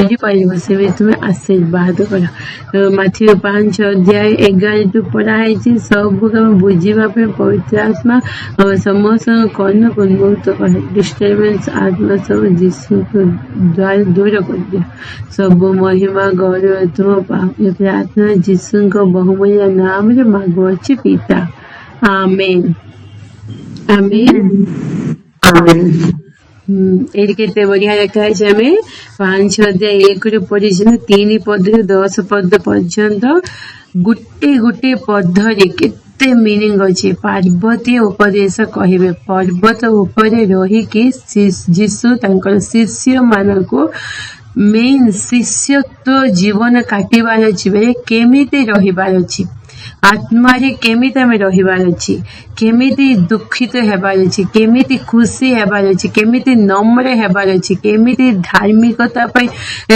କରିପାରିବ ସେମିତି ତୁମେ ଆଶୀର୍ବାଦ କର। ମାଥିଉ 5:11 ପଢାହେଇଛି, ସବୁକୁ ଆମେ ବୁଝିବା ପାଇଁ ପବିତ୍ର ଆତ୍ମା ଆମ ସମସ୍ତଙ୍କ କର୍ଣ୍ଣକୁ ଉନ୍ମୁକ୍ତ କରେ। ଡିଷ୍ଟର୍ବାନ୍ସ ଆତ୍ମା ସବୁ ଯୀଶୁଙ୍କ ଦ୍ୱାରା ଦୂର କରିଦିଅ। ସବୁ ମହିମା ଗୌରବ ତୁମ ପାପ ପ୍ରାର୍ଥନା ଯୀଶୁଙ୍କ ବହୁମୂଲ୍ୟ ନାମରେ ମାଗୁଅଛି ପିତା, ଆମେନ୍ ଆମେନ୍। ଏଇଠି କେତେ ବଢିଆ ଲେଖା ହେଇଛି। ଆମେ 5:1 ପଢିଛୁ, 3 ପଦରୁ 10 ପଦ ପର୍ଯ୍ୟନ୍ତ ଗୋଟେ ଗୋଟେ ପଦରେ କେତେ ମିନିଂ ଅଛି। ପାର୍ବତୀ ଉପଦେଶ କହିବେ। ପର୍ବତ ଉପରେ ରହିକି ଯୀଶୁ ତାଙ୍କର ଶିଷ୍ୟ ମାନଙ୍କୁ ମେନ୍ ଶିଷ୍ୟତ୍ୱ ଜୀବନ କାଟିବାର ଅଛି ବେଳେ କେମିତି ରହିବାର ଅଛି, ଆତ୍ମାରେ କେମିତି ଆମେ ରହିବାର ଅଛି, କେମିତି ଦୁଃଖିତ ହେବାର ଅଛି, କେମିତି ଖୁସି ହେବାର ଅଛି, କେମିତି ନମ୍ର ହେବାର ଅଛି, କେମିତି ଧାର୍ମିକତା ପାଇଁ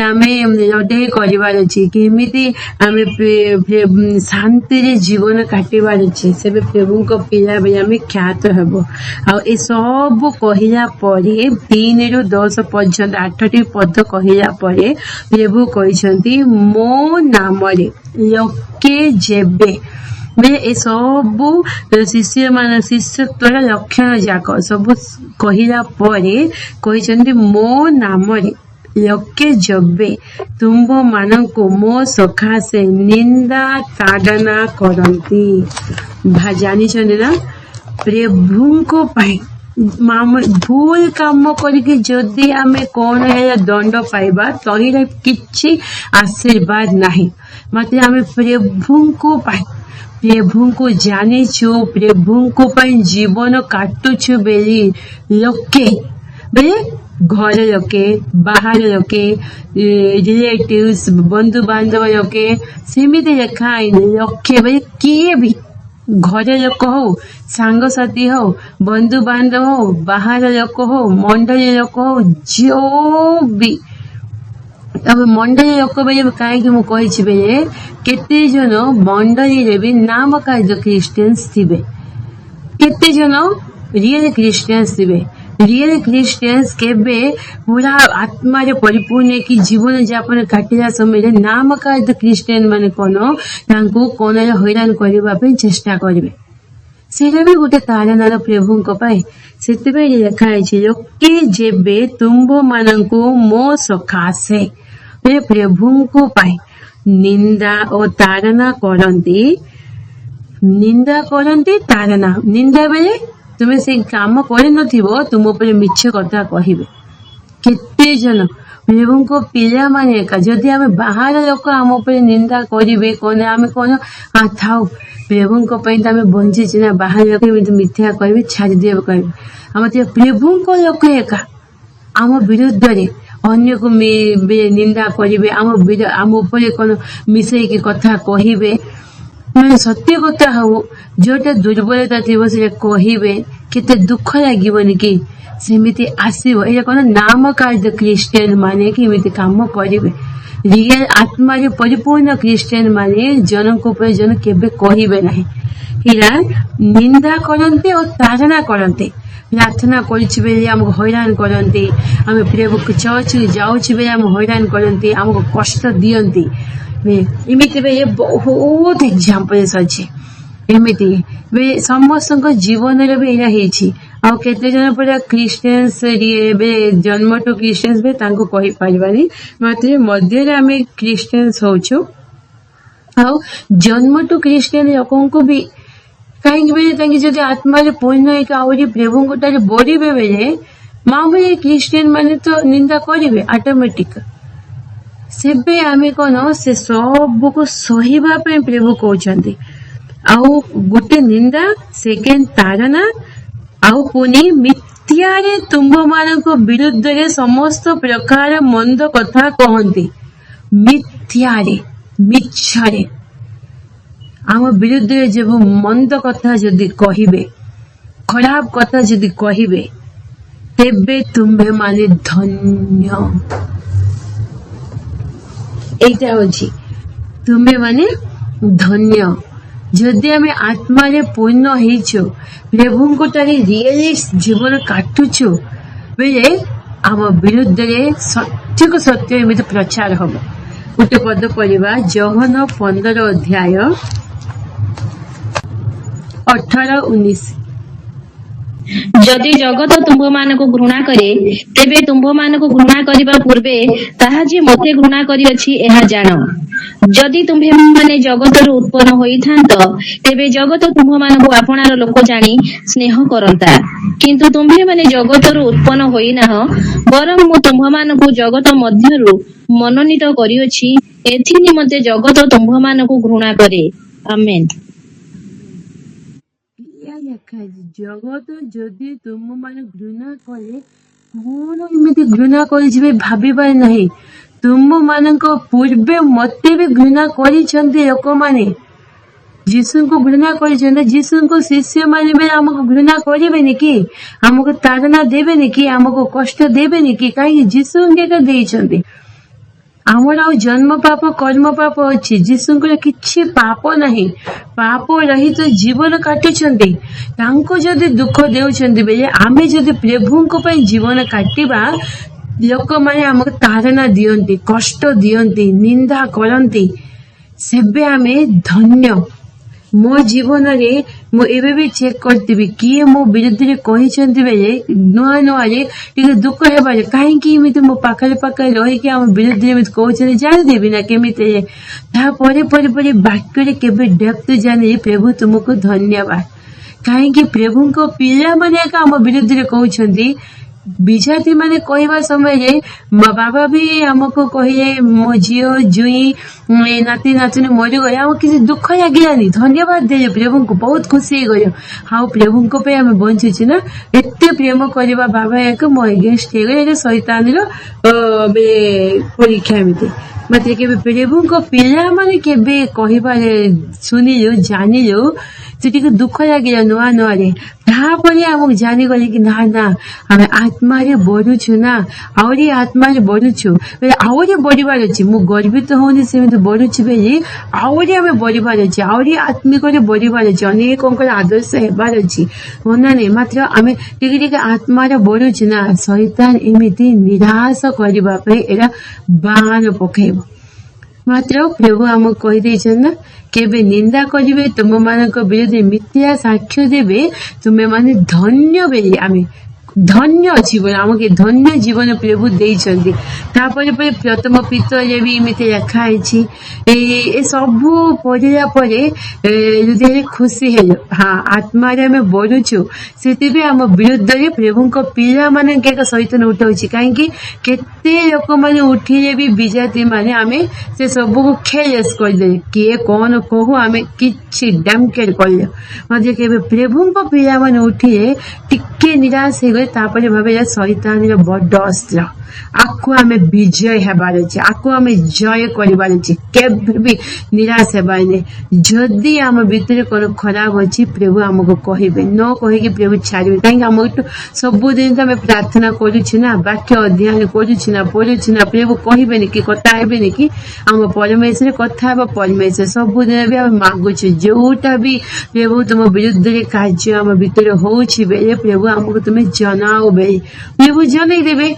ଆମେ ଲଢେଇ କରିବାର ଅଛି, କେମିତି ଆମେ ଶାନ୍ତିରେ ଜୀବନ କାଟିବାର ଅଛି, ସେବେ ପ୍ରଭୁଙ୍କ ପିଲା ବେଳେ ଆମେ ଖ୍ୟାତ ହେବ। ଆଉ ଏସବୁ କହିଲା ପରେ 3ରୁ 10 ପର୍ଯ୍ୟନ୍ତ 8ଟି ପଦ କହିଲା ପରେ ପ୍ରଭୁ କହିଛନ୍ତି ମୋ ନାମରେ ଲୋକେ ଯେବେ ଏସବୁ ଶିଷ୍ୟତ୍ୱର ଲକ୍ଷଣ ଯାକ ସବୁ କହିଲା ପରେ କହିଛନ୍ତି ମୋ ନାମରେ ଲୋକେ ଯେବେ ତୁମ୍ଭ ମାନଙ୍କୁ ମୋ ସକାଶେ ନିନ୍ଦା ତାଡ଼ନା କରନ୍ତି। ଜାଣିଛନ୍ତି ନା, ପ୍ରଭୁଙ୍କ ପାଇଁ ଭୁଲ କାମ କରିକି ଯଦି ଆମେ କଣ ହେଲା ଦଣ୍ଡ ପାଇବା ତହିଁରେ କିଛି ଆଶୀର୍ବାଦ ନାହିଁ। ମାତ୍ର ଆମେ ପ୍ରଭୁଙ୍କ ପାଇଁ ପ୍ରଭୁଙ୍କୁ ଜାଣିଛୁ, ପ୍ରଭୁଙ୍କ ପାଇଁ ଜୀବନ କାଟୁଛୁ ବୋଲି ଲୋକେ ଘର ଲୋକେ, ବାହାର ଲୋକେ, ରିଲେଟିଭ୍ସ, ବନ୍ଧୁବାନ୍ଧବ ଲୋକେ, ସେମିତି ଲେଖା ହେଇନି। ଲୋକେ କିଏ ବି, ଘର ଲୋକ ହଉ, ସାଙ୍ଗସାଥି ହଉ, ବନ୍ଧୁବାନ୍ଧବ ହଉ, ବାହାର ଲୋକ ହଉ, ମଣ୍ଡଳୀ ଲୋକ ହଉ, ଯୋଉ ବି ମଣ୍ଡଳୀ ଲୋକ ବେଳେ କାହିଁକି ମୁଁ କହିଛି ବେଳେ କେତେ ଜଣ ମଣ୍ଡଳୀରେ ବି ନାମ କାର୍ଯ୍ୟ ଖ୍ରୀଷ୍ଟିଆନ୍ସ ଥିବେ, କେତେ ଜଣ ରିଏଲ ଖ୍ରୀଷ୍ଟିଆନ୍ସ ଥିବେ। ରିଏଲ ଖ୍ରୀଷ୍ଟିଆନ୍ସ କେବେ ପୁରା ଆତ୍ମାରେ ପରିପୂର୍ଣ୍ଣ ହେଇକି ଜୀବନ ଯାପନ କାଟିଲା ସମୟରେ ନାମ କାର୍ଯ୍ୟ ଖ୍ରୀଷ୍ଟିଆନ ମାନେ କଣ ତାଙ୍କୁ କଣ ହଇରାଣ କରିବା ପାଇଁ ଚେଷ୍ଟା କରିବେ। ସେଇଟା ବି ଗୋଟେ ତାରନାର ପ୍ରଭୁଙ୍କ ପାଇଁ। ସେଥିପାଇଁ ଲେଖା ହେଇଛି ଲୋକେ ଯେବେ ତୁମ୍ଭ ମାନଙ୍କୁ ମୋ ସକାଶେ ପ୍ରଭୁଙ୍କ ପାଇଁ ନିନ୍ଦା ଓ ତାରନା କରନ୍ତି। ନିନ୍ଦା କରନ୍ତି, ତାରନା। ନିନ୍ଦା ବେଳେ ତୁମେ ସେଇ କାମ କରିନଥିବ, ତୁମ ଉପରେ ମିଛ କଥା କହିବେ। କେତେ ଜଣ ପ୍ରଭୁଙ୍କ ପିଲାମାନେ ଏକା ଯଦି ଆମେ ବାହାର ଲୋକ ଆମ ଉପରେ ନିନ୍ଦା କରିବେ କଣ ଆମେ କଣ ଥାଉ ପ୍ରଭୁଙ୍କ ପାଇଁ ତ ଆମେ ବଞ୍ଚିଛୁ ନା, ବାହାର ଲୋକ ଏମିତି ମିଥ୍ୟା କହିବେ, ଛାଡ଼ିଦେବେ କହିବେ। ଆମ ପ୍ରଭୁଙ୍କ ଲୋକ ଏକା ଆମ ବିରୁଦ୍ଧରେ ଅନ୍ୟକୁ ନିନ୍ଦା କରିବେ, ଆମ ଉପରେ କଣ ମିଶେଇକି କଥା କହିବେ। ମାନେ ସତ୍ୟ କଥା ହଉ, ଯୋଉଟା ଦୁର୍ବଳତା ଥିବ ସେଟା କହିବେ, କେତେ ଦୁଃଖ ଲାଗିବନି କି? ସେମିତି ଆସିବ। ଏଇଟା କଣ ନାମ କାର୍ଯ୍ୟ ଖ୍ରୀଷ୍ଟିଆନ ମାନେ କି ଏମିତି କାମ କରିବେ। ରିଏଲ ଆତ୍ମାରେ ପରିପୂର୍ଣ୍ଣ ଖ୍ରୀଷ୍ଟିଆନ ମାନେ ଜଣଙ୍କ ଉପରେ ଜଣ କେବେ କହିବେ ନାହିଁ। ଏଇଟା ନିନ୍ଦା କରନ୍ତି ଓ ତାରନା କରନ୍ତି। ପ୍ରାର୍ଥନା କରୁଛୁ ବୋଲି ଆମକୁ ହଇରାଣ କରନ୍ତି, ଆମେ ପ୍ରଭୁକୁ ଚର୍ଚ୍ଚକୁ ଯାଉଛୁ ବୋଲି ଆମକୁ ହଇରାଣ କରନ୍ତି, ଆମକୁ କଷ୍ଟ ଦିଅନ୍ତି। ଏମିତି ବହୁତ ଏକ୍ସାମ୍ପଲ୍ସ ଅଛି। ଏମିତି ସମସ୍ତଙ୍କ ଜୀବନରେ ବି ଏଇଟା ହେଇଛି। ଆଉ କେତେ ଜଣ ପୁରା ଖ୍ରୀଷ୍ଟିଆନ୍ସ ଏବେ ଜନ୍ମଠୁ ଖ୍ରୀଷ୍ଟିଆନ୍ସ ବି ତାଙ୍କୁ କହିପାରିବାନି, ମାତ୍ର ମଧ୍ୟରେ ଆମେ ଖ୍ରୀଷ୍ଟିଆନ୍ସ ହଉଛୁ। ଆଉ ଜନ୍ମଠୁ ଖ୍ରୀଷ୍ଟିଆନ ଲୋକଙ୍କୁ ବି କାହିଁକି ବେଳେ ତାଙ୍କେ ଯଦି ଆତ୍ମାରେ ପୂର୍ଣ୍ଣ ହେଇକି ଆହୁରି ପ୍ରଭୁଙ୍କ ଠାରେ ବଢିବେ ବେଳେ ମାମୁଲି ଖ୍ରୀଷ୍ଟିଆନ ମାନେ ତ ନିନ୍ଦା କରିବେ ଅଟୋମେଟିକ। ସେବେ ଆମେ କଣ ସେ ସବୁକୁ ସହିବା ପାଇଁ ପ୍ରଭୁ କହୁଛନ୍ତି। ଆଉ ଗୋଟେ ନିନ୍ଦା, ସେକେଣ୍ଡ ତାରନା, ଆଉ ପୁଣି ମିଥ୍ୟାରେ ତୁମ୍ଭ ମାନଙ୍କ ବିରୁଦ୍ଧରେ ସମସ୍ତ ପ୍ରକାର ମନ୍ଦ କଥା କହନ୍ତି। ମିଥ୍ୟାରେ, ମିଛରେ ଆମ ବିରୁଦ୍ଧରେ ଯେଉଁ ମନ୍ଦ କଥା ଯଦି କହିବେ, ଖରାପ କଥା ଯଦି କହିବେ, ତେବେ ତୁମ୍ଭେ ମାନେ ଧନ୍ୟ। এইটা হচ্ছে ତୁମେ ମାନେ ଧନ୍ୟ। ଯଦି ଆମେ ଆତ୍ମାରେ ପୂର୍ଣ୍ଣ ହେଇଛୁ, ପ୍ରଭୁଙ୍କ ଠାରେ ରିଏଲି ଜୀବନ କାଟୁଛୁ ବେଳେ आम विरुद्ध सत्य को सत्य एमती प्रचार हम। गोटे पद पढ़ा जहन 15 अध्याय 18-19। जदि जगत तुम्भ मानक घृणा करे तेबे तुम्भ मानक घृणा करिबा पूर्वे ताहा जे मते घृणा करिअछि एहा जान। जदि तुम्भे माने जगतरु उत्पन्न होइथांत तेबे जगत तुम्भ मानक आपणार लोक जानी स्नेह करंता। किंतु तुम्भे माने जगतरु उत्पन्न होइनाह बरं मु तुम्भ मानक जगत मध्यरु मनोनीत करिअछि एथि निमंते जगत तुम्भ मानक घृणा करे। आमेन। जगत जदि तुम मान घृणा करे कौन एमती घृणा कर भाविबार नहीं। तुम मान पूर्वे मते भी घृणा करिसेंती लोक माने जीशु को घृणा करिसेंती। जीशु को शिष्य माने भी हमको घृणा करेबेनी कि हमको ताड़ना देबेनी कि हमको कष्ट देबेनी कि कहीं जीशु के देइसेंती। आमर आ जन्म पाप कर्म पाप अच्छी जीशुଙ୍କର କିଛି पाप नहीं। पाप रहित जीवन काटुଛନ୍ତି तांको जदि दुख देउଛନ୍ତି बेले आमे जदि प्रभुଙ୍କ ପାଇଁ जीवन काटिबा लोक माने हमको ताड़ना दियंती कष्ट दियंती निंदा करंती सेबे आमे धन्य। मो जीवन रे मु एबे भी चेक करतिबी किए मो विरुद्ध कहिसेंती बेले नुआ नुआ रे टिके दुख हेबारे काहे कि एमिति मो पाखरे पाखरे रही कि हम विरुद्ध एमिति कहउछे जानि देबी ना केमिति ता परे परे परे वाक्य रे केबे डेप्थ जानि प्रभु तुमको धन्यवाद। काहे कि प्रभु को पिला माने का हम विरुद्ध कहउछंती विजाति माने कहवा समय बाबा भी हमको कहे मो झील जुई नाती नातुनी मरी गए आम किसी दुख लगे धन्यवाद दे प्रभु को बहुत खुशी गए। हाँ प्रभु को पे आम बंचुचे ना एत प्रेम करवा बाबा एक मो एगेन्स्ट हो गए शैतान परीक्षा एमती मत के प्रभु को पिला माने केबे कहबार सुनिलु जानिलु से दुख लगे नुआ नुआ रे तापरे आमको जानिगले कि ना ना आम आत्मा रे बढ़ुछु ना आहरी आत्मा रे बढ़ुछु आहरी बढ़िबार अछि मु गर्वित होनी सेमिति बढ़ुछु बेले आहरी आम बढ़िबार अछि आहरी आत्मिक रे बढ़िबार अछि अनेकंकर आदर्श हेबार अछि होना नै मात्र आम टिके टिके आत्मा रे बढ़ुछु ना शैतान एमिति निराश करबा पे एरा बाण पकेइबो। मात्र प्रभु आम कही ना केबे निंदा करिवे तुम मानक विरुद्ध मिथ्या साक्ष्य देवे तुमे माने धन्य बेले आमे धन्य जीवन आमके धन्य जीवन प्रभु देइछन्ती। तापर पर प्रथम पितरे भी एमिति लिखा अछि ए सब पढ़िला परे हृदय खुशी हेलो। हाँ आत्मा रे आमे बढ़ुछु सेति भी आम विरुद्ध रे प्रभु को पिला माने के शैतान उठाउछि काहे कि केते लोक माने उठिले भी विजाति माने आमे से सब को खेलेस कर दे किए कौन कहू आमे किछि डैम केयर करले मजे के प्रभु को पिला माने उठिले टिके निराश हो तापर भावे शैतान रे बड़ अस्त्र आको आमे विजय हेबार अछि आको आमे जय करिबार अछि केबे भी निराश हेबार नै। जदि आम भीतर कोन खराब अछि प्रभु हमको कहिबे न कहे कि प्रभु छाड़िबे काहे हम सब दिन आमे प्रार्थना करूछि ना वाक्य अध्ययन करूछि ना पढुछि ना प्रभु कहिबे कि कथा हेबे नि कि हम परमेश्वर कथा हेबा परमेश्वर सब दिन भी आम मागुछु जोटा भी प्रभु तुम विरुद्ध रे कार्य आम भीतर होछि बेले प्रभु हमको तुमे जनाओ बेले प्रभु जनै देबे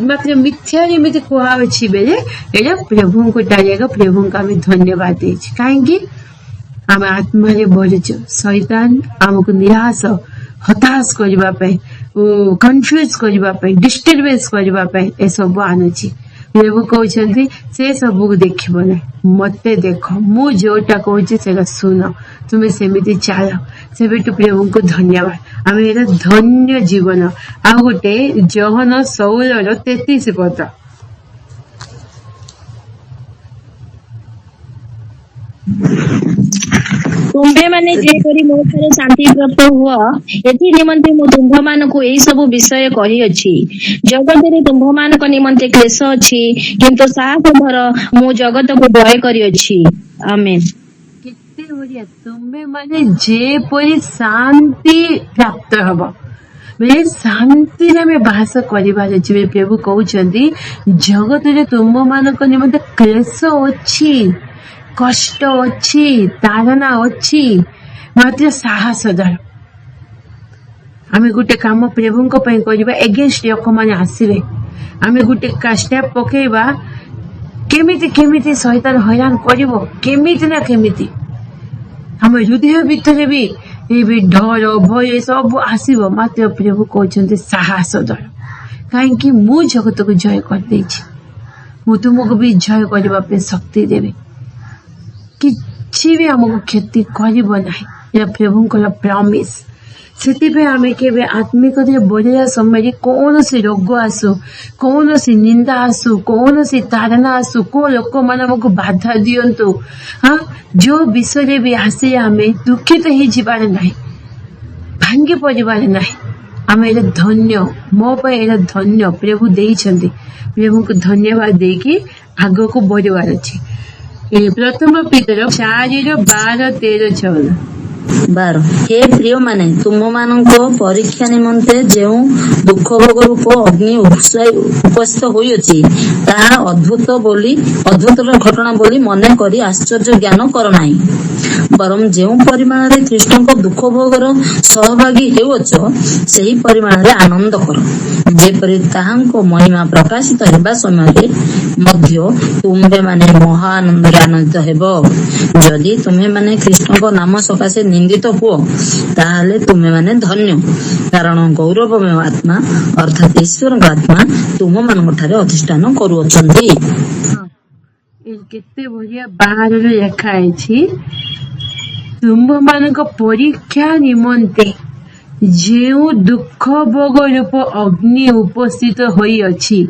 मात्र मिथ्या एमती कहुछि बेले एटा प्रभु को डालेगा प्रभु का आम धन्यवाद देछि काहे आम आत्मा रे बढ़ुछु शैतान आमको निराश हताश करबा पे कंफ्यूज करबा पे डिस्टर्बेंस करबा पे ए सब आनुछि प्रभु कहउछन्ती से सब को देखिबो नै मते देखो मु जोटा कहउछि सेगा सुनो तुमे सेमिति चाल सेबेटु प्रभु को धन्यवाद आम एरा धन्य जीवन। आ गोटे जहन 16:33 पद तुम्भे माने जेपरि मो ठारे शांति प्राप्त हुआ एथि निमंते मो तुम्भ मानको एई सब विषय कहि अछि। जगत रे तुम्भ मानक निमंते क्लेश अछि किंतु साहस धर मो जगत को भय करि अछि। आमेन। केते होरिया तुम्भे माने जेपरि शांति प्राप्त हबो बेले शांति रे में बास करिबार अछि प्रभु कहउछन्ती जगत रे तुम्भ मानक निमंते क्लेश अछि कष्ट अच्छी ताड़ना अच्छी मात्र साहस धर आमे गुटे काम प्रभु करवा एगेन्स्ट लोक मैंने आसवे आमे गुटे स्टेप पकेबा केमिति केमिति शैतान हैरान करिवो केमिति ना केमिति हम हृदय भितर भी ये डर भय सब आसव मात्र प्रभु कहते साहस दर कहीं मु जगत को जय कर देछि मु तुमको भी जय करने शक्ति देवी किसी भी हमको क्षति करिवो नाही या प्रभुंकर प्रॉमिस से आम के आत्मिक बढ़िया समय कौन सी रोग आसु कौन सी निंदा आसु कौन सी ताड़ना आसु को लोक मान बाधा दियंतु हाँ जो विषय भी आसे आम दुखित हो जीवार ना भांगी पड़ार ना आम ये धन्य मो पर धन्य प्रभु देइछन्ति प्रभु को धन्यवाद देकी आग को बढ़वार अच्छे प्रथम पीतर 4:12-13-14 12 हे प्रिय माने तुम मानक परीक्षा निमंते जो दुख भोग रूप अग्नि उपस्थित होइछि ताहा अद्भुत घटना बोली मन करी आश्चर्य ज्ञान कर नाही बरम जो परिमाण रे कृष्ण को दुख भोगर सहभागी हेउछ सही परिमाण रे आनंद कर जेपरि ताहांको महिमा प्रकाशित हेबा समय रे मध्य तुम्हे माने महा आनंद रे आनंदित हेबो यदि तुम्हे माने कृष्ण को नाम सकाशे निंदित हुओ ताहले तुम्हे माने धन्य कारण गौरवमय आत्मा अर्थात ईश्वर आत्मा तुम मान ठारे अधिष्ठान करूछन्ति केते बढ़िया 12 रे लिखा है तुम मानक परीक्षा निमंते जो दुख भोग रूप अग्नि उपस्थित होई अछि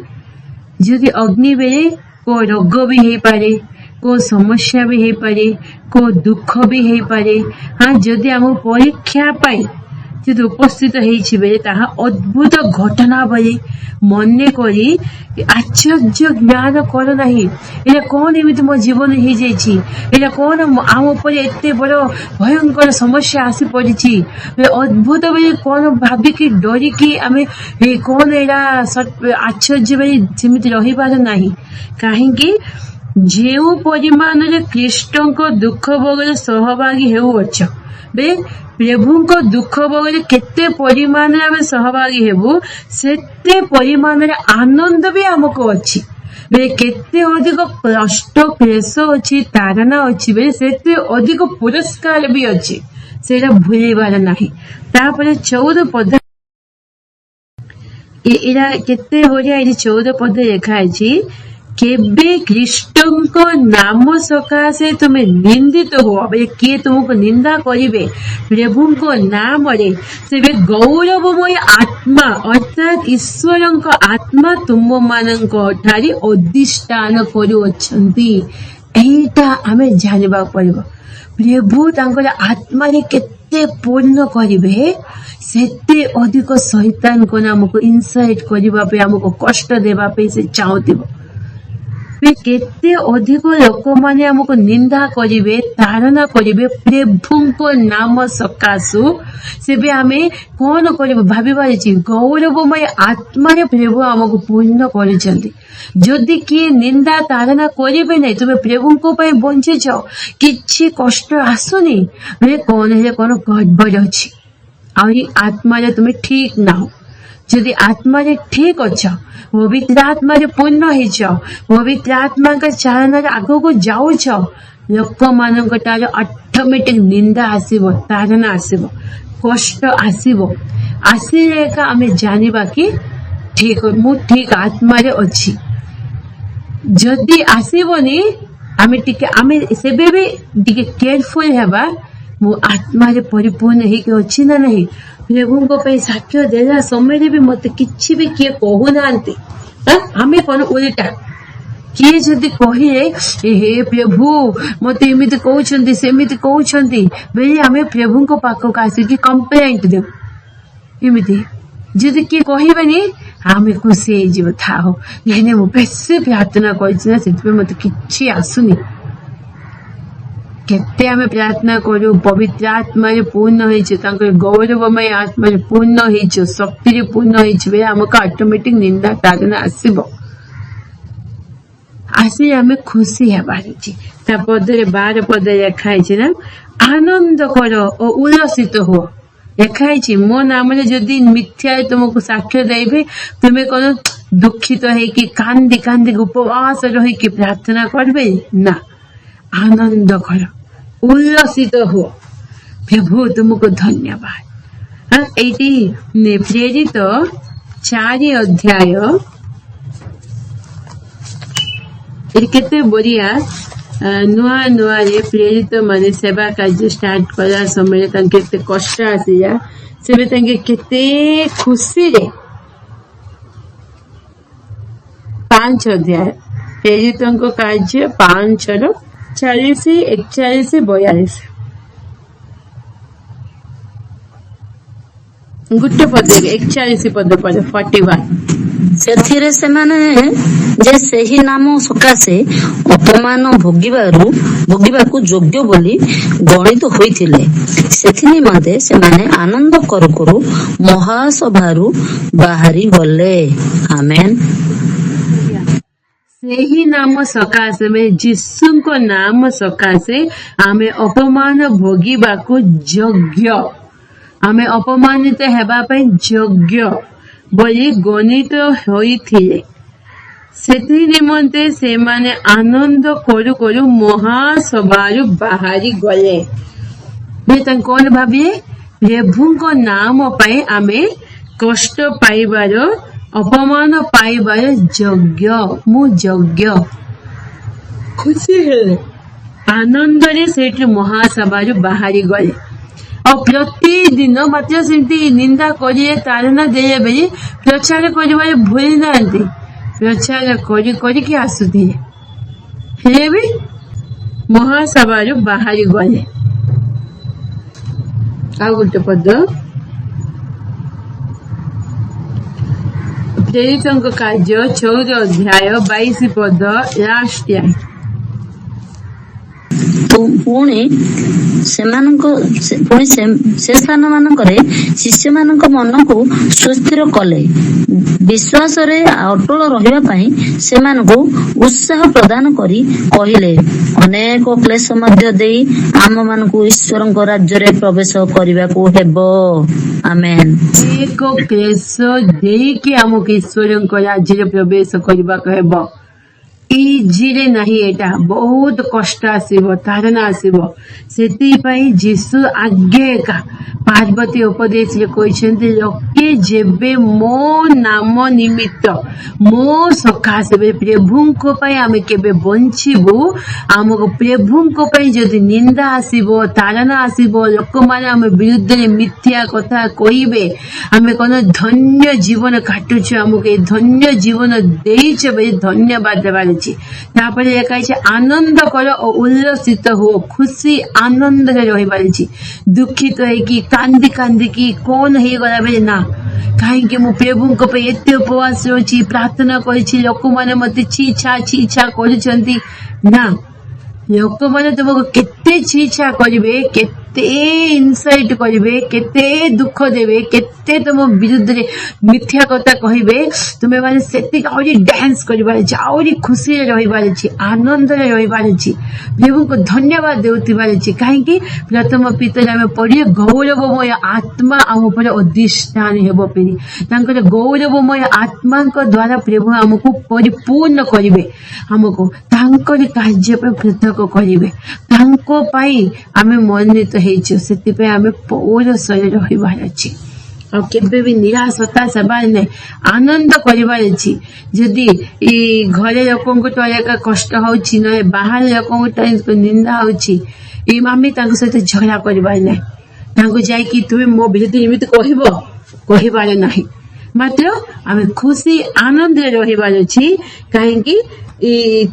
जदि अग्नि बेले को रोग भी हे पारे को समस्या भी हे पारे को दुख भी हे पारे हाँ जदि आम परीक्षा पाई जदि उपस्थित होइछि बेले ताहा अद्भुत घटना बोली मन करी आश्चर्य ज्ञान कर नाही एला कौन एमिति मो जीवन हो जाइछि एला कौन आम ऊपर एते बड़ भयंकर समस्या आसी पड़िछि अद्भुत बोली कौन भाबिकी डरिकी आमे कौन एला आश्चर्य बोली सेमिति रही पार नाही काहेकि जो परिमाण रे कृष्ण को दुख भोग सहभागी हेउछ बे प्रभु को दुख भोग केते परिमाण आम सहभागी हेबु सेते परिमाण आनंद भी आमको अच्छी बे केते अधिक कष्ट क्लेश अच्छी तारणा अच्छी बे सेते अधिक पुरस्कार भी अच्छी सेटा भूलिबार नाही तापर 14 पद एरा केते बढ़िया 14 पद लिखा है केबे कृष्ण को नाम सकाशे तुम्हें निंदित हो किए तुमको निंदा करिवे प्रभु को नाम रे से गौरवमय आत्मा अर्थात ईश्वर आत्मा तुम मानक ठारी अधिष्ठान करुछन्ति एटा आमे जानिबा पड़िबो प्रभु तांकर आत्मा रे केते पूर्ण करिवे सेते अधिक शैतान को नामको इनसाइट करिबा पे हमको कष्ट देबा पे से चाहतिबो केते अधिक लोक माने हमको निंदा करिवे ताड़ना करिवे प्रभु को नाम सकाशु से भी आमे कौन करिवे भाबिबार अछि गौरवमय आत्मा रे प्रभु हमको पूर्ण करिसंती जदि किए निंदा ताड़ना करिवे नै तुमे प्रभु को पय बंचे जाओ किछि कष्ट आसुनी रे कौन गड़बड़ अछि आउरी आत्मा रे तुमे ठीक ना हो जदि आत्मा रे ठीक अच्छा पवित्र आत्मा रे पूर्ण हेछ पवित्र आत्मा का चालन आगो को जाऊछ लोक मानक तार ऑटोमेटिक निंदा आसीबो तारणा आसीबो कष्ट आसीबो आसीले का आमे जानिबा कि ठीक मु ठीक आत्मा रे अछि जदि आसीबोनी आमे टिके आमे सेबे भी टिके केयरफुल हेबा मु आत्मा रे परिपूर्ण हे कि अछि ना नहीं प्रभु को पे साक्ष्य देला समय रे भी मते किछि भी किए कहू नांती हमें कौन उल्टा किए जदि कहिले हे प्रभु मते एमिति कहउछन्ती सेमिति कहउछन्ती बेले हमें प्रभु को पाखो आसी कि कंप्लेंट दे एमिति जदि किए कहिबेनी हमें खुशी हे जीव था हो नेने मो बेसी प्रार्थना करछि ना सेति मते किछि आसुनी केते आमे प्रार्थना करू पवित्र आत्मा रे पूर्ण होइछ तांकर गौरवमय आत्मा रे पूर्ण होइछ शक्ति रे पूर्ण होइछ बे हमका ऑटोमेटिक निंदा ताड़ना आसीबो आसी आमे खुशी हेबार अछि ता पद रे 12 पद लिखा है ना आनंद करो और उल्लसित हो ଲେଖାହେଇଛି ମୋ ନାମରେ ଯଦି ମିଥ୍ୟାରେ ତୁମକୁ ସାକ୍ଷ୍ୟ ଦେବେ ତୁମେ କଣ ଦୁଃଖିତ ହେଇକି କାନ୍ଦି କାନ୍ଦି ଉପବାସ ରହିକି ପ୍ରାର୍ଥନା କରିବେ ନା, ଆନନ୍ଦ କର, ଉଲ୍ଲସିତ ହୁଅ। ପ୍ରଭୁ ତୁମକୁ ଧନ୍ୟବାଦ। ଏଇଠି ପ୍ରେରିତ 4 ଅଧ୍ୟାୟ ଏଠି କେତେ ବଢିଆ ନୂଆ ନୂଆରେ ପ୍ରେରିତ ମାନେ ସେବା କାର୍ଯ୍ୟ ଷ୍ଟାର୍ଟ କଲା ସମୟରେ ତାଙ୍କୁ କେତେ କଷ୍ଟ ଆସିଲା, ସେବେ ତାଙ୍କେ କେତେ ଖୁସିରେ 5 ଅଧ୍ୟାୟ ପ୍ରେରିତଙ୍କ କାର୍ଯ୍ୟ 5ର 40, 41, 42 ଗୋଟେ ପଦରେ 41 ପଦ ପରେ 41 ସେଥିରେ ସେମାନେ ଯେ ସେହି ନାମ ସକାଶେ ଅପମାନ ଭୋଗିବାକୁ ଯୋଗ୍ୟ ବୋଲି ଗଣିତ ହୋଇଥିଲେ, ସେଥିନିମନ୍ତେ ସେମାନେ ଆନନ୍ଦ କରୁ କରୁ ମହାସଭାରୁ ବାହାରି ଗଲେ। ଆମେନ୍। ସେହି ନାମ ସକାଶେ ଯୀଶୁଙ୍କ ନାମ ସକାଶେ ଆମେ ଅପମାନ ଭୋଗିବାକୁ ଯୋଗ୍ୟ, ଆମେ ଅପମାନିତ ହେବା ପାଇଁ ଯୋଗ୍ୟ ବୋଲି ଗଣିତ ହୋଇଥିଲେ, ସେଥି ନିମନ୍ତେ ସେମାନେ ଆନନ୍ଦ କରୁ କରୁ ମହାସଭାରୁ ବାହାରି ଗଲେ। ତାଙ୍କୁ କଣ ଭାବିଲେ? ପ୍ରଭୁଙ୍କ ନାମ ପାଇଁ ଆମେ କଷ୍ଟ ପାଇବାର, ଅପମାନ ପାଇବାର ଯୋଗ୍ୟ, ମୁଁ ଯୋଗ୍ୟ। ଖୁସି ହେଲେ, ଆନନ୍ଦରେ ସେଇଠି ମହାସଭାରୁ ବାହାରି ଗଲେ। ଆଉ ପ୍ରତିଦିନ ମାତ୍ର ସେମିତି ନିନ୍ଦା କରିବେ, ତାରନା ଦେବେ ବୋଲି ପ୍ରଚାର କରିବାରେ ଭୁଲି ନାହାନ୍ତି, ପ୍ରଚାର କରିକି ଆସୁଥିଲେ, ହେଲେ ବି ମହାସଭାରୁ ବାହାରି ଗଲେ। ଆଉ ଗୋଟେ ପଦ ପ୍ରେରିତଙ୍କ କାର୍ଯ୍ୟ 14 ଅଧ୍ୟାୟ 22 ପଦ ଲାଷ୍ଟ ଯାଏ। ପୁଣି ସେ ସ୍ଥାନ ମାନଙ୍କରେ ଶିଷ୍ୟମାନଙ୍କ ମନକୁ ସୁସ୍ଥିର କଲେ, ବିଶ୍ୱାସରେ ଅଟଳ ରହିବା ପାଇଁ ସେମାନଙ୍କୁ ଉତ୍ସାହ ପ୍ରଦାନ କରି କହିଲେ, ଅନେକ କ୍ଲେଶ ମଧ୍ୟ ଦେଇ ଆମମାନଙ୍କୁ ଈଶ୍ୱରଙ୍କ ରାଜ୍ୟରେ ପ୍ରବେଶ କରିବାକୁ ହେବ। ଆମେନ୍। ଅନେକ କ୍ଲେଶ ଦେଇକି ଆମକୁ ଈଶ୍ୱରଙ୍କ ରାଜ୍ୟରେ ପ୍ରବେଶ କରିବାକୁ ହେବ। ଇଜିରେ ନାହିଁ, ଏଇଟା ବହୁତ କଷ୍ଟ ଆସିବ, ତାରନା ଆସିବ। ସେଥିପାଇଁ ଯୀଶୁ ଆଗେ ଏକା ପାର୍ବତୀ ଉପଦେଶରେ କହିଛନ୍ତି, ଲୋକେ ଯେବେ ମୋ ନାମ ନିମିତ୍ତ, ମୋ ସକାଶେ, ପ୍ରଭୁଙ୍କ ପାଇଁ ଆମେ କେବେ ବଞ୍ଚିବୁ, ଆମକୁ ପ୍ରଭୁଙ୍କ ପାଇଁ ଯଦି ନିନ୍ଦା ଆସିବ, ତାରନା ଆସିବ, ଲୋକମାନେ ଆମ ବିରୁଦ୍ଧରେ ମିଥ୍ୟା କଥା କହିବେ, ଆମେ କଣ ଧନ୍ୟ ଜୀବନ କାଟୁଛୁ, ଆମକୁ ଏ ଧନ୍ୟ ଜୀବନ ଦେଇଛ ବୋଲି ଧନ୍ୟବାଦ ଦେବାର ଅଛି। ତାପରେ ଲେଖା ହେଇଛି, ଆନନ୍ଦ କର ଓ ଉଲ୍ଲସିତ ହୁଅ, ଖୁସି ଆନନ୍ଦରେ ରହିବାର ଅଛି। ଦୁଃଖିତ ହେଇକି କାନ୍ଦି କାନ୍ଦିକି କଣ ହେଇଗଲା ବେଳେ ନା, କାହିଁକି ମୁଁ ପ୍ରଭୁଙ୍କ ପାଇଁ ଏତେ ଉପବାସ ଅଛି, ପ୍ରାର୍ଥନା କରିଛି, ଲୋକମାନେ ମତେ ଛି ଛା କରୁଛନ୍ତି ନା, ଲୋକମାନେ ତୁମକୁ କେତେ ଛି କରିବେ, କେତେ ଇନସଲ୍ଟ କରିବେ, କେତେ ଦୁଃଖ ଦେବେ, କେତେ ତୁମ ବିରୁଦ୍ଧରେ ମିଥ୍ୟା କଥା କହିବେ, ତୁମେ ମାନେ ସେତିକି ଆହୁରି ଡ୍ୟାନ୍ସ କରିବାର ଅଛି, ଆହୁରି ଖୁସିରେ ରହିବାର ଅଛି, ଆନନ୍ଦରେ ରହିବାର ଅଛି, ପ୍ରଭୁଙ୍କୁ ଧନ୍ୟବାଦ ଦେଉଥିବାର ଅଛି। କାହିଁକି? ପ୍ରଥମ ପିତର ଆମେ ପଢିଲେ, ଗୌରବମୟ ଆତ୍ମା ଆମ ଉପରେ ଅଧିଷ୍ଠାନ ହେବ ବୋଲି, ତାଙ୍କର ଗୌରବମୟ ଆତ୍ମାଙ୍କ ଦ୍ଵାରା ପ୍ରଭୁ ଆମକୁ ପରିପୂର୍ଣ୍ଣ କରିବେ, ଆମକୁ ତାଙ୍କର କାର୍ଯ୍ୟ ପାଇଁ ପୃଥକ କରିବେ, ତାଙ୍କ ପାଇଁ ଆମେ ମନୋନୀତ ହେଇଛୁ, ସେଥିପାଇଁ ଆମେ ପୌରଷରେ ରହିବାର ଅଛି। ଆଉ କେବେ ବି ନିରାଶ ହତାଶ ହେବାର ନାହିଁ, ଆନନ୍ଦ କରିବାର ଅଛି। ଯଦି ଘରେ ଲୋକଙ୍କୁ ତ ଏକା କଷ୍ଟ ହଉଛି, ନହେଲେ ବାହାର ଲୋକଙ୍କୁ ନିନ୍ଦା ହଉଛି, ଆମେ ତାଙ୍କ ସହିତ ଝଗଡା କରିବାର ନାହିଁ, ତାଙ୍କୁ ଯାଇକି ତୁମେ ମୋ ବିରୁଦ୍ଧରେ ଏମିତି କହିବାର ନାହିଁ, ମାତ୍ର ଆମେ ଖୁସି ଆନନ୍ଦରେ ରହିବାର ଅଛି। କାହିଁକି?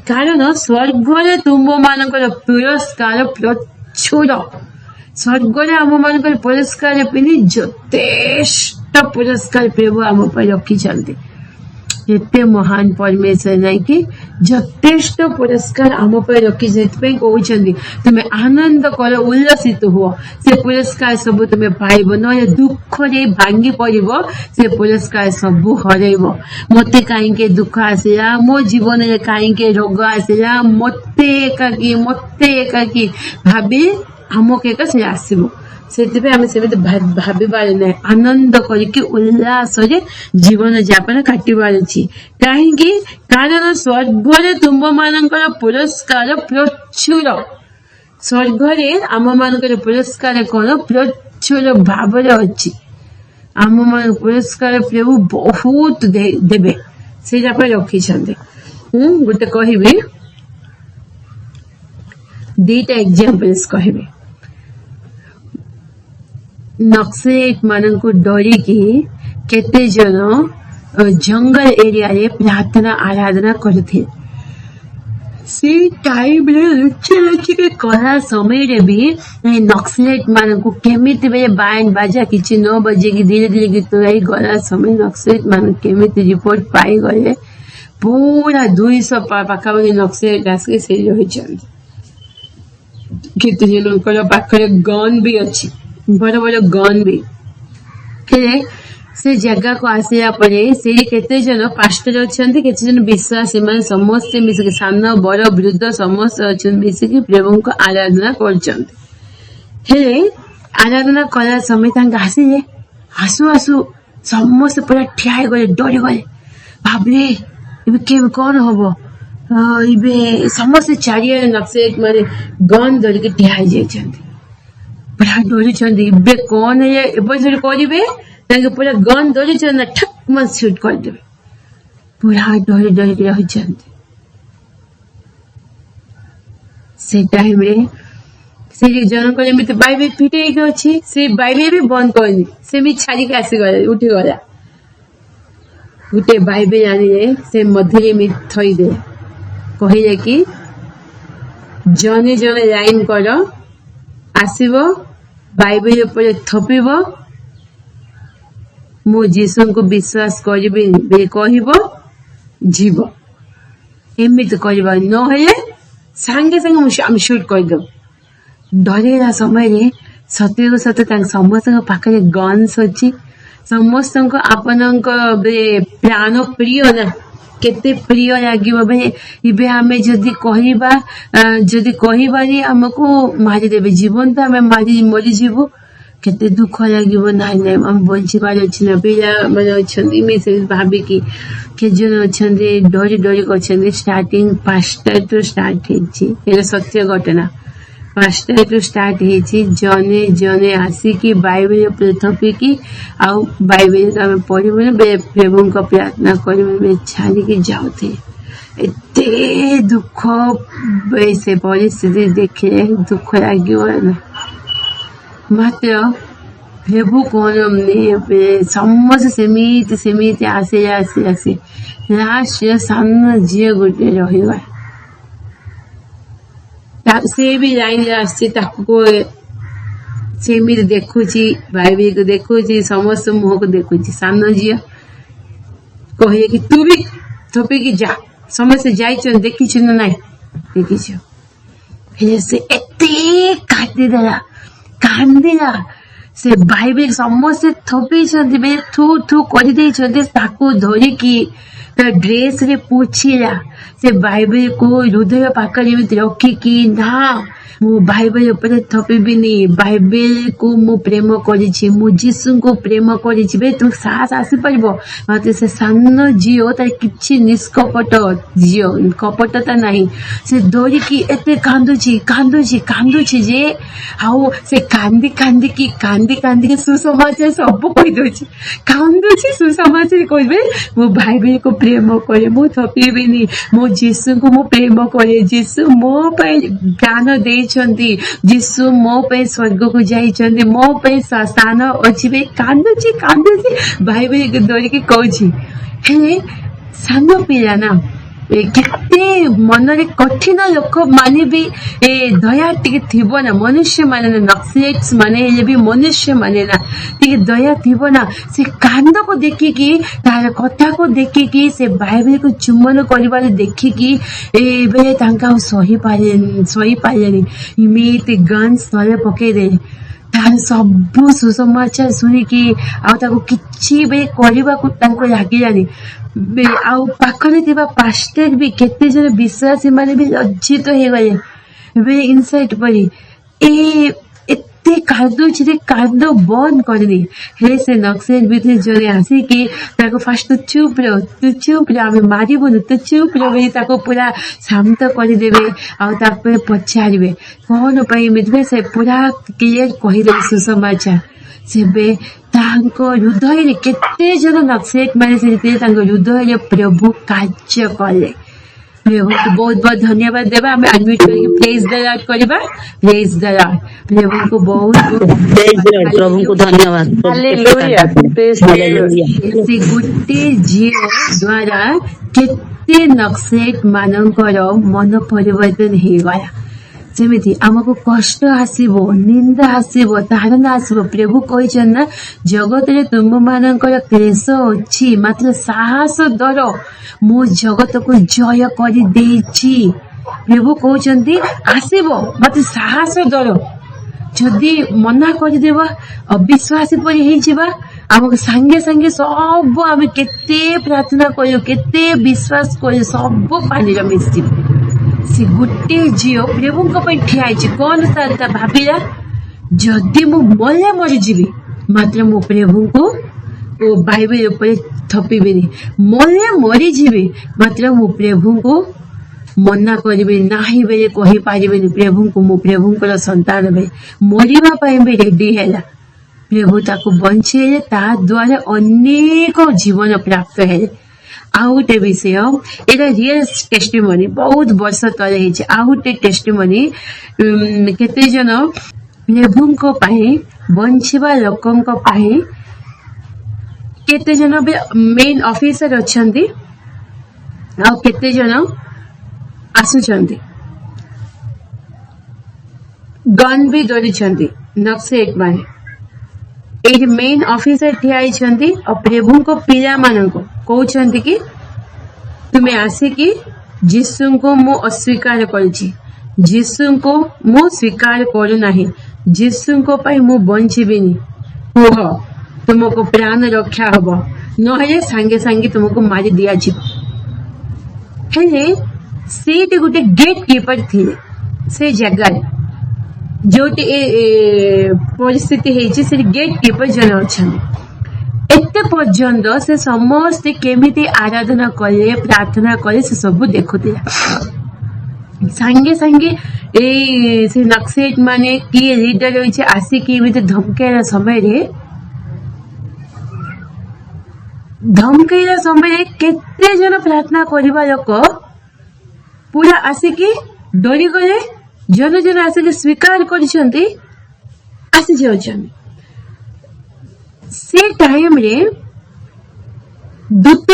କାରଣ ସ୍ୱର୍ଗରେ ତୁମ ମାନଙ୍କର ପୁରସ୍କାର ପ୍ରଚୁର, ସ୍ୱର୍ଗରେ ଆମ ମାନଙ୍କର ପୁରସ୍କାର ପାଇଁ ଯଥେଷ୍ଟ ପୁରସ୍କାର ପ୍ରଭୁ ଆମ ପାଇଁ ରଖିଛନ୍ତି। ଏତେ ମହାନ ପରମେଶ୍ୱର ନାଇଁ କି ଯଥେଷ୍ଟ ପୁରସ୍କାର ଆମ ପାଇଁ ରଖି, ସେଥିପାଇଁ କହୁଛନ୍ତି ତୁମେ ଆନନ୍ଦ କର, ଉଲ୍ଲସିତ ହୁଅ, ସେ ପୁରସ୍କାର ସବୁ ତୁମେ ପାଇବ, ନହେଲେ ଦୁଃଖରେ ଭାଙ୍ଗି ପଡିବ, ସେ ପୁରସ୍କାର ସବୁ ହରେଇବ। ମତେ କାହିଁକି ଦୁଃଖ ଆସିଲା, ମୋ ଜୀବନରେ କାହିଁକି ରୋଗ ଆସିଲା, ମତେ ଏକାକି ଭାବି ଆମକୁ ଏକ ସେ ଆସିବ। ସେଥିପାଇଁ ଆମେ ସେମିତି ଭାବିବାର ନାହିଁ, ଆନନ୍ଦ କରିକି ଉଲ୍ଲାସରେ ଜୀବନ ଯାପନ କାଟିବାର ଅଛି। କାହିଁକି? କାରଣ ସ୍ୱର୍ଗରେ ତୁମମାନଙ୍କର ପୁରସ୍କାର ପ୍ରଚୁର। ସ୍ୱର୍ଗରେ ଆମ ମାନଙ୍କର ପୁରସ୍କାର କଣ? ପ୍ରଚୁର ଭାବରେ ଅଛି। ଆମ ମାନ ପୁରସ୍କାର ପ୍ରଭୁ ବହୁତ ଦେବେ, ସେଇଟା ପାଇଁ ରଖିଛନ୍ତି। ଗୋଟେ କହିବି, ଦିଟା ଏକ୍ସାମ୍ପଲ୍ସ କହିବି। ନକ୍ସଲାଇଟ ମାନଙ୍କୁ ଡରିକି କେତେ ଜଣ ଜଙ୍ଗଲ ଏରିଆରେ ପ୍ରାର୍ଥନା ଆରାଧନା କରୁଥିଲେ। ସେ ଟାଇମରେ ଲୁଚି କଲା ସମୟରେ ବି ନକ୍ସଲାଇଟ ମାନଙ୍କୁ କେମିତି ବାଇନ୍ ବାଜା କିଛି ନ ବଜେଇକି ଧୀରେ ଧୀରେ ଗୀତ ଗାଇ ଗଲା ସମୟ ନକ୍ସଲାଇଟ ମାନଙ୍କୁ କେମିତି ରିପୋର୍ଟ ପାଇଗଲେ, ପୁରା 200 ପାଖାପାଖି ନକ୍ସଲାଇଟ ଆସିକି ସେଇଠି ରହିଛନ୍ତି। କେତେ ଜଣଙ୍କର ପାଖରେ ଗନ୍ ବି ଅଛି, ବଡ ବଡ ଗନ୍ ବି। ସେ ଜାଗାକୁ ଆସିଲା ପରେ ସେଇଠି କେତେ ଜଣ ପାଷ୍ଟର ଅଛନ୍ତି, କେତେ ଜଣ ବିଶ୍ୱାସ, ସେମାନେ ସମସ୍ତେ ମିଶିକି ସାନ ବଡ ବୃଦ୍ଧ ସମସ୍ତେ ଅଛନ୍ତି, ମିଶିକି ପ୍ରଭୁଙ୍କ ଆରାଧନା କରୁଛନ୍ତି। ହେଲେ ଆରାଧନା କଲା ସମୟ ତାଙ୍କ ଆସିଲେ, ଆସୁ ଆସୁ ସମସ୍ତେ ପୁରା ଠିଆ ହେଇଗଲେ, ଡରିଗଲେ, ଭାବିଲେ ଏବେ କଣ ହବ। ଏବେ ସମସ୍ତେ ଚାରିଆଡେ ନକ୍ସଲାଇଟ ମାନେ ଗନ୍ ଧରିକି ଠିଆ ହେଇଯାଇଛନ୍ତି, ପୁରା ଡରୁଛନ୍ତି। ଏବେ କଣ ଏବେ କରିବେ, ତାଙ୍କେ ପୁରା ଗନ୍ ଧରିଛନ୍ତି ନା ଠକ୍ ମତ ସୁଟ୍ କରିଦେବେ, ପୁରା ଡରିକି ରହିଛନ୍ତି। ସେ ଟାଇମରେ ସେ ଜଣଙ୍କର ଏମିତି ବାଇବେଲ ଫିଟେଇକି ଅଛି, ସେ ବାଇବେଲ ବି ବନ୍ଦ କରିନି, ସେମିତି ଛାଡିକି ଆସିଗଲା, ଉଠିଗଲା। ଗୋଟେ ବାଇବେଲ ଆଣିଲେ, ସେ ମଝିରେ ଥୋଇଦେଲେ, କହିଲେ କି ଜଣେ ଜଣେ ଲାଇନ କର, ଆସିବ ବାଇବେଲ ଉପରେ ଥୋପିବ, ମୁଁ ଯୀଶୁଙ୍କୁ ବିଶ୍ୱାସ କରିବି କହିବ, ଯିବ। ଏମିତି କରିବା, ନହେଲେ ସାଙ୍ଗେ ସାଙ୍ଗେ ଆମେ ସୁଟ୍ କରିଦେବୁ। ଡରେଇଲା ସମୟରେ ସତ୍ୟକୁ ସତ୍ୟ ତାଙ୍କ ସମସ୍ତଙ୍କ ପାଖରେ ଗନ୍ସ ଅଛି, ସମସ୍ତଙ୍କ ଆପଣଙ୍କ ପ୍ରାଣ ପ୍ରିୟ ନା, କେତେ ପ୍ରିୟ ଲାଗିବ। ଏବେ ଆମେ ଯଦି କହିବାନି ଆମକୁ ମାରିଦେବେ, ଜୀବନ ତ ଆମେ ମରିଯିବୁ, କେତେ ଦୁଃଖ ଲାଗିବ। ନାଇଁ ଆମେ ବଞ୍ଚିବାର ଅଛି ନା, ପିଲାମାନେ ଅଛନ୍ତି ସେମିତି ଭାବିକି କେତେ ଜଣ ଅଛନ୍ତି ଡରି ଅଛନ୍ତି। ଷ୍ଟାର୍ଟିଂ 5ଟାରୁ ଷ୍ଟାର୍ଟ ହେଇଛି, ଏଇଟା ସତ୍ୟ ଘଟଣା। 5ଟାରୁ ଷ୍ଟାର୍ଟ ହେଇଛି, ଜଣେ ଜଣେ ଆସିକି ବାଇବେଲ ଉପରେ ଥପିକି, ଆଉ ବାଇବେଲ ଆମେ ପଢିବୁନି, ପ୍ରଭୁଙ୍କ ପ୍ରାର୍ଥନା କରିବୁ ଛାଡିକି ଯାଉଥିଲେ। ଏତେ ଦୁଃଖ, ସେ ପରିସ୍ଥିତି ଦେଖିଲେ ଦୁଃଖ ଲାଗିବ ନା। ମାତ୍ର ପ୍ରଭୁ କଣ ସମସ୍ତେ ସେମିତି ଆସି ଲାଷ୍ଟରେ ସାନ ଝିଅ ଗୋଟେ ରହିଗଲା। ସେ ବି ଲାଇନରେ ଆସିଛି, ତାକୁ ସେମିତି ଦେଖୁଛି, ବାଇବେଲକୁ ଦେଖୁଛି, ସମସ୍ତ ମୁହଁକୁ ଦେଖୁଛି। ସାନ ଝିଅ କହିଲେ କି ତୁ ବି ଥପିକି ଯା, ସମସ୍ତେ ଯାଇଛନ୍ତି, ଦେଖିଛୁ ନା ନାଇଁ? ଦେଖିଛ। ହେଲେ ସେ ଏତେ କାନ୍ଦିଲା, ସେ ବାଇବେଲ ସମସ୍ତେ ଥପେଇଛନ୍ତି, ଥୁ କରିଦେଇଛନ୍ତି, ତାକୁ ଧରିକି ତା ଡ୍ରେସରେ ପୋଛିଲା। ସେ ବାଇବେଲକୁ ହୃଦୟ ପାଖରେ ଏମିତି ରଖିକି, ନା ମୁଁ ବାଇବେଲ ଉପରେ ଥପିବିନି, ବାଇବେଲକୁ ମୁଁ ପ୍ରେମ କରିଛି, ମୁଁ ଯୀଶୁଙ୍କୁ ପ୍ରେମ କରିଛି। ତୁମକୁ ସାହସ ଆସିପାରିବ। ମାତ୍ର ସେ ସାନ ଝିଅ, ତାର କିଛି କପଟତା ନାହିଁ। ସେ ଧରିକି ଏତେ କାନ୍ଦୁଛି ଯେ, ଆଉ ସେ କାନ୍ଦିକି ସୁସମାଚାର ସବୁ କହିଦଉଛି। କାନ୍ଦୁଛି, ସୁସମାଚାର କହିବେ, ମୁଁ ବାଇବେଲକୁ ପ୍ରେମ କରେ, ମୁଁ ଥପିବିନି, ମୁଁ ଯୀଶୁଙ୍କୁ ମୁଁ ପ୍ରେମ କରେ, ଯୀଶୁ ମୋ ପାଇଁ ପ୍ରାଣ ଦେଇଛନ୍ତି, ଯୀଶୁ ମୋ ପାଇଁ ସ୍ୱର୍ଗକୁ ଯାଇଛନ୍ତି, ମୋ ପାଇଁ ସ୍ଥାନ ଅଛି। କାନ୍ଦୁଛି ବାଇବେଲକୁ ଧରିକି କହୁଛି। ହେଲେ ସାନ ପିଲା ନା, କେତେ ମନରେ କଠିନ ଲୋକ ମାନେ ବି ଦୟା ଟିକେ ଥିବ ନା, ମନୁଷ୍ୟ ମାନେ ନା, ନକ୍ସଲାଇଟ୍ସ ମାନେ ହେଲେ ବି ମନୁଷ୍ୟ ମାନେ ନା, ଟିକେ ଦୟା ଥିବ ନା। ସେ କାନ୍ଦକୁ ଦେଖିକି, ତାର କଥାକୁ ଦେଖିକି, ସେ ବାଇବେଲକୁ ଚୁମ୍ବନ କରିବାର ଦେଖିକି ଏବେ ତାଙ୍କ ଆଉ ସହିପାରିଲେନି, ଏମିତି ଗନ୍ସ ତଳେ ପକେଇଦେଲେ। ତାର ସବୁ ସୁସମାଚାର ଶୁଣିକି ଆଉ ତାକୁ କିଛି କରିବାକୁ ତାଙ୍କୁ ଲାଗିଲାନି। ଆଉ ପାଖରେ ଥିବା ପାଷ୍ଟର ବି, କେତେ ଜଣ ବିଶ୍ୱାସୀ ମାନେ ବି ଲଜ୍ଜିତ ହେଇଗଲେ। ଏବେ ଇନସାଇଟ୍ ପରି କେତେ କାନ୍ଦୁଛି ଯେ କାନ୍ଦ ବନ୍ଦ କରିନି। ହେଲେ ସେ ନକ୍ସଲ ଭିତରେ ଜଣେ ଆସିକି ତାକୁ ଫାଷ୍ଟ ତୁ ଚୁପ୍ ରହ ଆମେ ମାରିବୁନି, ତୁ ଚୁପ୍ ରହ ବୋଲି ତାକୁ ପୁରା ଶାନ୍ତ କରିଦେବେ। ଆଉ ତାପରେ ପଚାରିବେ କଣ ପାଇଁ ଏମିତି, ସେ ପୁରା କ୍ଲିୟର କହିଦେବେ ସୁସମାଚାର। ସେବେ ତାଙ୍କ ହୃଦୟରେ କେତେ ଜଣ ନକ୍ସଲେଟ ମାନେ ସେଠି ତାଙ୍କ ହୃଦୟରେ ପ୍ରଭୁ କାର୍ଯ୍ୟ କଲେ। प्रभु को बहुत बहुत धन्यवाद देवा। हमें अनम्यूट करके प्रेज द लॉर्ड करिबा। Praise the Lord. प्रभु को बहुत प्रभु को धन्यवाद। हालेलुया। से गुटे झियो द्वारा केते नक्सलेट मानकर मन परिवर्तन हो गया। जेमिति आमको कष्ट आसीबो, निंदा आसीबो, ताड़ना आसीबो, प्रभु कहिछन ना जगत रे तुम मानकर क्लेश अछि, मात्र साहस धर, मो जगत को जय करि देछि। प्रभु कहउछन्ती आसीबो, मात्र साहस धर। जदि मना कर देबा, अविश्वासी परि हे जिबा, आमको संगे संगे सब आमे केते प्रार्थना करियो, केते विश्वास करियो, सब पानी रे मिसिबो। से गुटे झील प्रभु ठिया कौन सा भाविला, जदि मु मले मरीजी मात्र मो प्रभु को बाइबल ऊपर थपिबेनी, मले मरीजी मात्र मो प्रभु को मना करें नाही बेले कही पारे प्रभु को मो प्रभु संतान बे मरिबा पई भी रेडी है। प्रभु ताको बंचे ता द्वारा अनेक जीवन प्राप्त है। आउ गोटे विषय एटा रियल टेस्टिमनी, बहुत वर्ष तले हेछि। आउ गोटे टेस्टिमनी केते जन प्रभुंको पाई बंचिबा लोकंको पाई केते जन मेन ऑफिसर अछंती, आ केते जन आसुचंती, गन भी धरिछंती नक्सलेट माने। एठी मेन ऑफिसर ठिया आइछंती और प्रभु को पिला मानको कहउछंती कि तुमे आसिकी जीसु को मु अस्वीकार करछि, जीसु को मु स्वीकार करू नाही, जीसु को पाई मु बंचिबिनी, कुह तुमको प्राण रक्षा हबो, नहे संगे संगे तुमको मारी दिया जी। हेले सेठी गुटे गेट कीपर थिले से जगह जोटी परिस्थिति हेछि, से गेट कीपर जन अछन। एते पर्यंत से समस्त केमिति आराधना कले, प्रार्थना कले, से सब देखुथिला। संगे संगे ए से नक्सलेट माने की लीडर होइछे आसी की एमिति धमकेला समय केते जन प्रार्थना करिबा लोक पूरा आसिकी डरी गले। जन जन आसिकी स्वीकार करिसंती आसी जाउछन। से टाइम रे दूत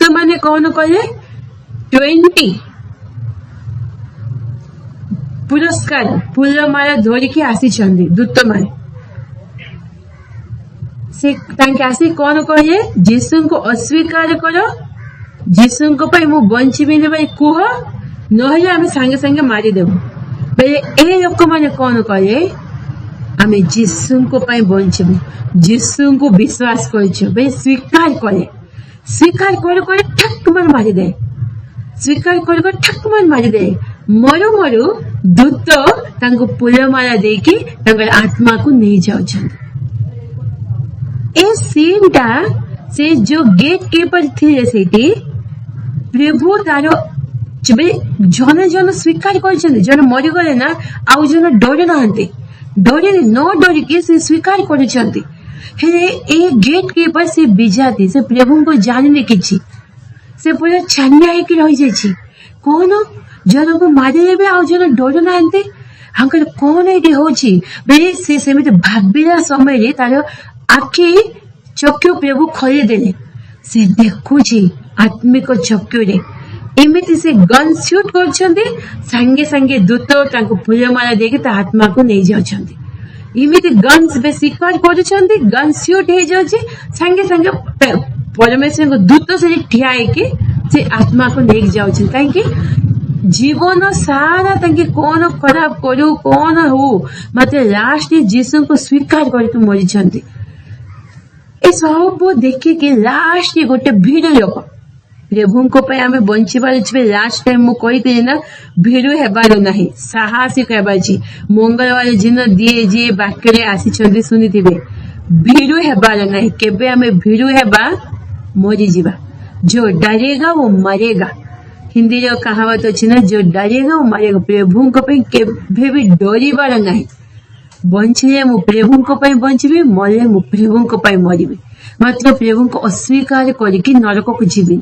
माने कौन कले 20 पुरस्कार फूलमाला धरिकी आसी दूत माने। से तांके आसी कौन कहे, जीसु को अस्वीकार करो, जीसु को पाई मु बंचिबिनी भाई कुह, नहले आमे संगे संगे मारी देबो। बेले ए लोक माने कौन कहे, आमे जीसु को पाई बंचिबो, जीसु को विश्वास करछो, बे स्वीकार करे, स्वीकार करे करे ठक मन मारी दे, स्वीकार करे करे ठक मन मारी दे। मरु मरु दूत तांको फूलमाला देकी तांकर आत्मा को नहीं जाउछन। ए सीनटा से जो गेट कीपर थिले सेठी प्रभु तारो जन जन स्वीकार करछन, जन मरि गले ना आउ जन डरे नाहंती, डरे न डरी के से स्वीकार करछंती। हेले ए गेट कीपर से बिजाती से प्रभु को जानने किछि, से पूरा छानिया है कि रहि जाछि। कोन जन को मारि लेबे आउ जन डरे नाहंती, हंकर कोन एडी होछि बे से सेमिते भाबिला समय रे तारो आखि चक्षु प्रभु खोली देले। से देखुछि आत्मिक चक्षु रे एमिति से गन शूट करछंती, संगे संगे दूत तांको फूलमाला देके ता आत्मा को नहीं जाउछंती। एमिति गन्स बे स्वीकार करछंती, गन शूट हे जाउछि, संगे संगे परमेश्वर को दूत से ठिया के से आत्मा को नहीं जाउछि। काहे कि जीवन सारा तांके कोन खराब करू कोन हो, मात्र लास्ट जीसु को स्वीकार करके मरिछंती। ए सब देखे कि लास्ट गोटे भीड़ लोक प्रभु आम बंचार अच्छे लास्ट टाइम मुझे ना भीड़ु हेबार ना साहसिक हेबार मंगलवार दिन दिए जी वाक्य आसी शुणी भीड़ु हेबार ना केबे आम भीड़ु हेबा मरीजा जो डरेगा वो मरेगा हिंदी रो कहावत अच्छी ना जो डरेगा वो मरेगा प्रभु केबे भी डरबार ना बंचिले मु प्रभु बंचबी मरे मु प्रभु मरबी मात्र प्रभु को अस्वीकार करके नरक को जीवी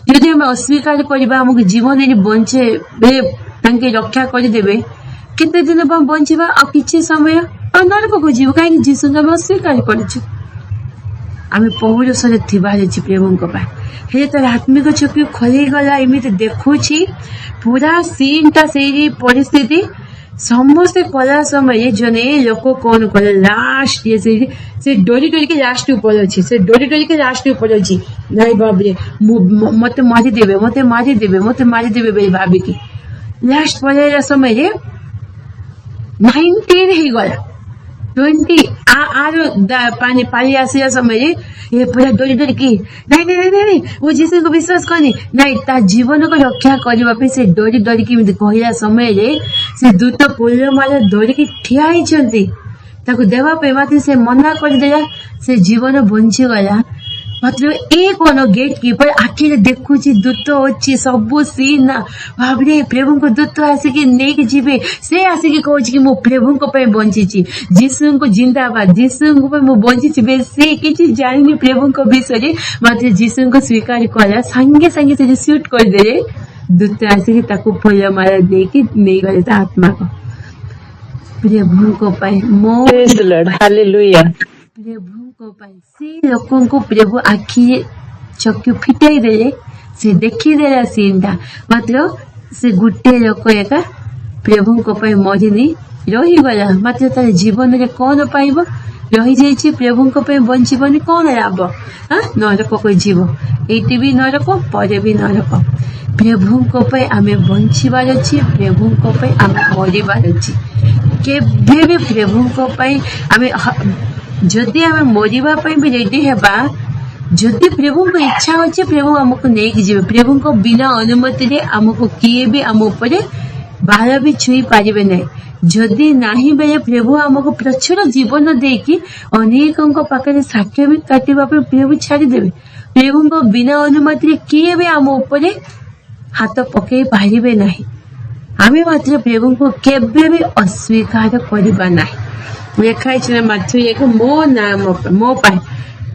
जदि आम अस्वीकार करवा आमको जीवन बंचे रक्षा करदे केते दिन बंचा आ कि समय नरक को जीव कहीं जीसु आम अस्वीकार करें पौरुष थी प्रभु हे तर आत्मिक चक्षु खोली गला एमती देखुची पूरा सीन टा से परिस्थिति समस्ते कला समय जने लोक कौन कले लास्ट ये से डोरी डोरी के लास्ट ऊपर अच्छी से डोरी डोरी के लास्ट ऊपर अच्छी नहीं बाबरे मत मारिदेवे मत मारिदेवे मत मारिदेवे बोली भाविकी लास्ट पड़ेगा समय 19 ही गला 20 आर पानी पाली आसिया समय ये पूरा डोरी डोरी की नहीं नहीं नहीं नहीं वो जिसे को विश्वास करनी नहीं ता जीवन को रक्षा करने से डोरी डोरी की कहला समय से दूत पुल मारे डोरी की ठिया देवाई से मना करदेला से जीवन बंची गला मात्र एक गेट कीपर आखिर देखुची दूत अच्छी सबू सीन ना भावरे प्रभु को दूत आसिक नहीं जीवे से आसिक कहूँ कि मु प्रभु को बंची जीसु को जिंदाबाद जीसु को बंची से किसी जानी प्रभु को विषय मात्र जीसु को स्वीकार कला सांगे सांगे से शूट करदे दूत आसिक फूल माला देकी नहीं गले आत्मा को प्रभु को प्रभु को से लोक को प्रभु आखि चक्षु फिटाई देले से देखीदेला सीनटा मात्र से गोटे लोक एका प्रभु को मरिनी रहीगला मात्र तार जीवन में कौन पाइब रही जाइए प्रभु को बंचबनी कौन लाभ हाँ नरक को जीव ये भी नरक पर भी नरक प्रभु को आम बंचार अच्छे प्रभु को आम मरबार अच्छे केबे भी प्रभु को आम जदि आम मरवाई भी रेडी हेबा जदि प्रभु को इच्छा अच्छे प्रभु आमको नहीं जीवे प्रभु को बिना अनुमति रे आमको किए भी आम ऊपर बाल भी छुई पारे ना जदि नाही बेले प्रभु आमको प्रचुर जीवन देकी अनेकों पाखे साक्ष्य भी काटिबा प्रभु छाड़देवे प्रभु को बिना अनुमति रे किए भी आम ऊपर हाथ पकई पारे ना आम मात्र प्रभु को केबे भी अस्वीकार करबा नाही लिखाई मात्र एक मो नाम मो पाए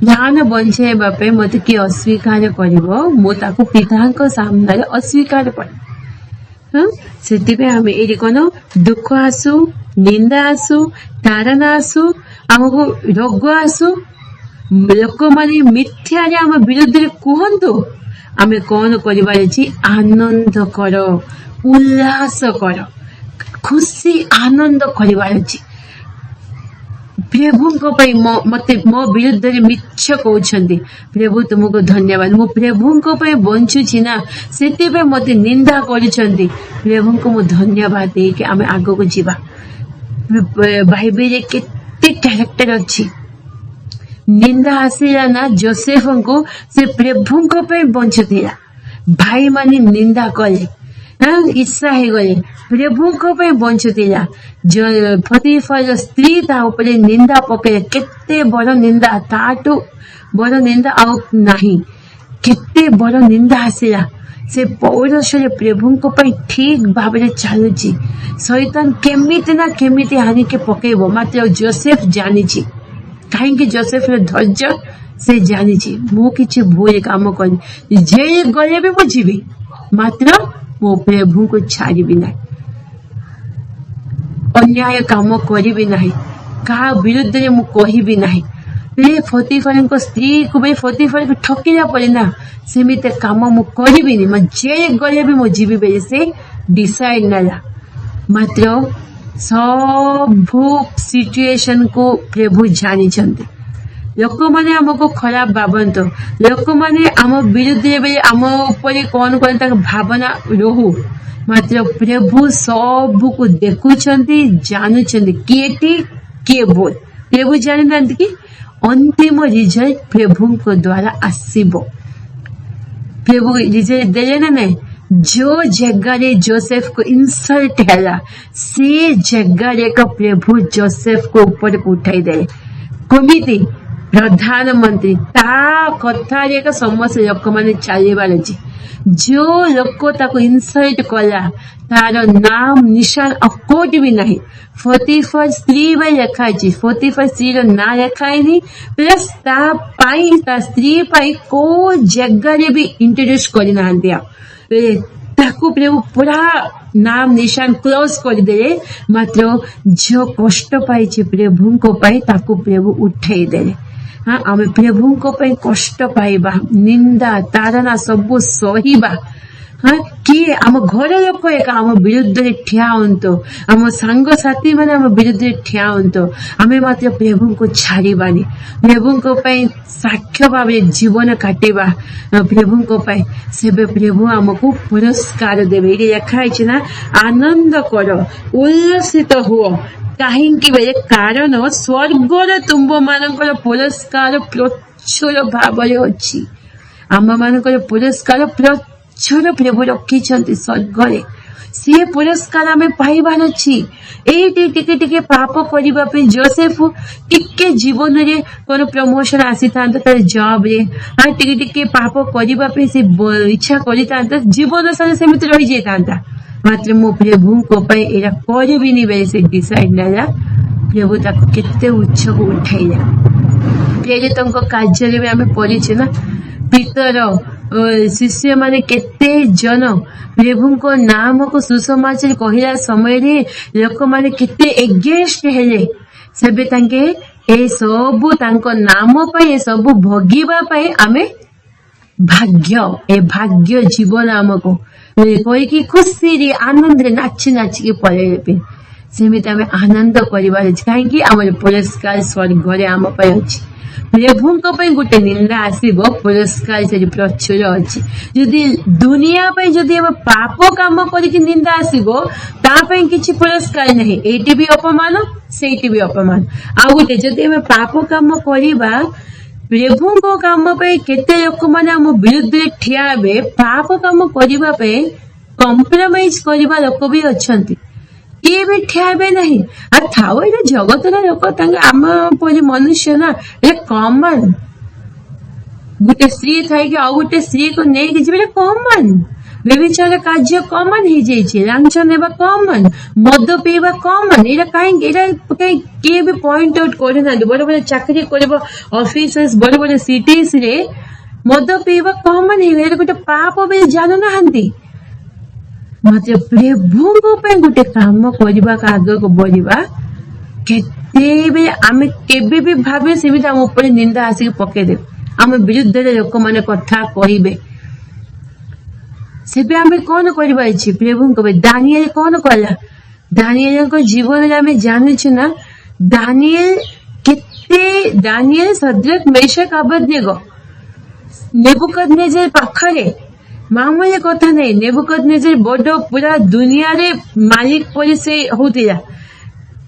ध्यान बंचाइबा मत किए अस्वीकार कर पिता सामने अस्वीकार कर से आम ये कौन दुख आसू निंदा आसू ताड़ना आसू आमको रोग आसू लोक मैंने मिथ्या आम विरोध कहतु आम कौन कर आनंद कर उल्लास कर खुशी आनंद कर प्रभु को मत मो विरुद्ध मिछ कहते प्रभु तुमको धन्यवाद मु प्रभु को बंचुची ना से मत निंदा कर प्रभु को मु धन्यवाद दे कि आम आग को जीवा बाइबल केते कैरेक्टर अच्छी निंदा आसला ना जोसेफ को से प्रभु को बंचुला भाई मानी निंदा कले ईर्षा हो गले प्रभु को बंचुला जो फतीफर स्त्री ताऊपर निंदा पकड़े केते बड़ निंदा ताटू बड़ निंदा आउ नहीं केते बड़ निंदा आसला से पौरुष प्रभु को ठीक भाव चलुची शैतान केमिति ना केमिति हानि के पकेब मात्र जोसेफ जानी कहीं जोसेफ धैर्य से जानी मु किछि भूल काम कर जे गले भी बुझी मात्र मो प्रभु को छाड़बी ना अन्याय काम करी ना क्या विरुद्ध में मु कहबी ना फतीफर स्त्री को फतीफर को ठकिला पड़े ना सेमित काम मु करी जे गले भी मु जीवी बेले से डिसाइड नाला मात्र सब सिचुएशन को प्रभु जानी लोक मैंने आमको खराब भावतु लोक मैंने आम विरुद्ध आम उपर कौन कौन भावना रोहू मात्र प्रभु सब को देखुंट जानुं किए ठीक किए बोल प्रभु जानी ना कि अंतिम रिजल्ट प्रभु को द्वारा आसीबो प्रभु निजे देले ना नहीं जो जगह जोसेफ को इंसल्ट है से जगह का प्रभु जोसेफ को ऊपर को उठाई दे कमिटी प्रधानमंत्री ता कथा एक समस्त लोक मैंने चलबार अच्छे जो लोक ताको इंसल्ट कला तार नाम निशान अकोट भी नहीं 44 स्त्री भाई लिखाई 44 स्त्री ना लिखाई प्लस ता स्त्री पाई को जगह भी इंट्रोड्यूस करना दिया ताकू प्रभु पूरा नाम निशान क्लोज कर दे मात्र जो कष्ट पाई प्रभु को पाई ताकू प्रभु उठे दे हाँ आम प्रभु को पाई कष्ट पाइबा निंदा ताड़ना सबू सहिबा हाँ किए आम घर लोक एक आम विरुद्ध ठिया हूँ आम सांग साथी मैंने आम विरुद्ध ठिया हूँ आम मात्र प्रभु को छाड़बानी प्रभु को पाई साक्ष्य भाव जीवन काटिबा प्रभु को पाई सेबे प्रभु आमको पुरस्कार देवे ये लिखाई ना आनंद कर उल्लसित हुओ कहीं बेले कारण स्वर्गर तुम मान पुरस्कार प्रचुर भाव अच्छी आम मान पुरस्कार प्रचुर प्रभु रखी स्वर्ग सी पुरस्कार आम पाइबार अच्छी टिके टिके पाप करने जोसेफ टिके जीवन रे कोन प्रमोशन आसी था तार जॉब रे हाँ टिके टिके पाप करने से इच्छा कर जीवन सारा सेमती रही जाता मात्र मो प्रभु को पाई एरा करबी नहीं बेले से डिसाइड नाला प्रभु ताको केते उच्च को उठाइला प्रेरितों को कार्य में आम पढ़ी ना पीतर शिष्य माने केते जन प्रभु को नाम को सुसमाचार कहला समय रे लोक माने केते एगेस्ट हेले सेबे तांके ए सबु तांको नाम पाई ए सबु भोगिबा पाई आमे भाग्य जीवन आमको कहीकि खुशी आनंद नाची नाचिकी पलैबे सेमती आम आनंद कर कहीं आम पुरस्कार स्वर्ग आम अच्छी प्रभु गोटे निंदा आसब पुरस्कार से प्रचुर अच्छी जदि दुनिया जदि आम पाप कम कर निंदा आसब तापाई किसी पुरस्कार नहीं एटी भी अपमान सेठी भी अपमान आ गोटे जदि आम पाप कम करवा प्रभु को काम केते लोक मैंने आम विरुद्ध ठिया हे पाप कम करने कंप्रोमाइज करवा लोक भी अच्छा किए भी ठिया हे नहीं थाओ ये जगतर लोक आम परी मनुष्य ना ये कॉमन गोटे स्त्री थाई आउ गोटे स्त्री को नहीं जी कॉमन व्यभिचार कार्य कॉमन हो जाइए लांछन हेबा कॉमन मद पीवा कॉमन ये कहीं किए भी पॉइंट आउट करना बड़ बड़ चाकरी कर ऑफिसर्स बड़ बड़ सिटीज रे मद पीवा कॉमन हो गोटे पाप भी जानु ना मात्र प्रभु को गोटे काम करने आगे को बढ़ा केते आम केबे भी भावे सेमती आम ऊपर निंदा आसिक पकईदे आम विरुद्ध लोक मैंने कथा कहे सेबे आम कौन करवा इच्छे प्रभु को दानिएल कौन कला दानिएल को जीवन आम जानूँ ना दानिएल सद्रक मेशक अबेदनेगो नेबुकदनेजर पाखरे मामूली कथा नहीं नेबुकदनेजर बड़ पूरा दुनिया रे मालिक परी से होतिला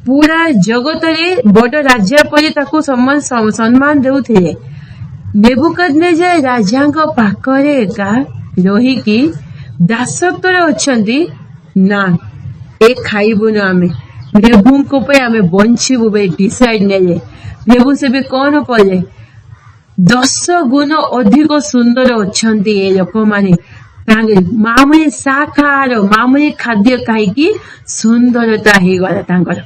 पूरा जगत रे बड़ राजा परी ताको सम्मान देउथिले नेबुकदनेजर राजा को पाखरे एका रही दासत्व अच्छी ना ए खाइबुन आम प्रभु को आम बंचबू डिसाइड ने प्रभु से भी कौन कले 10 गुण अधिक सुंदर अच्छा ये लोक मैंने मामूली शाखार मामूली खाद्य खाई सुंदरता हो गला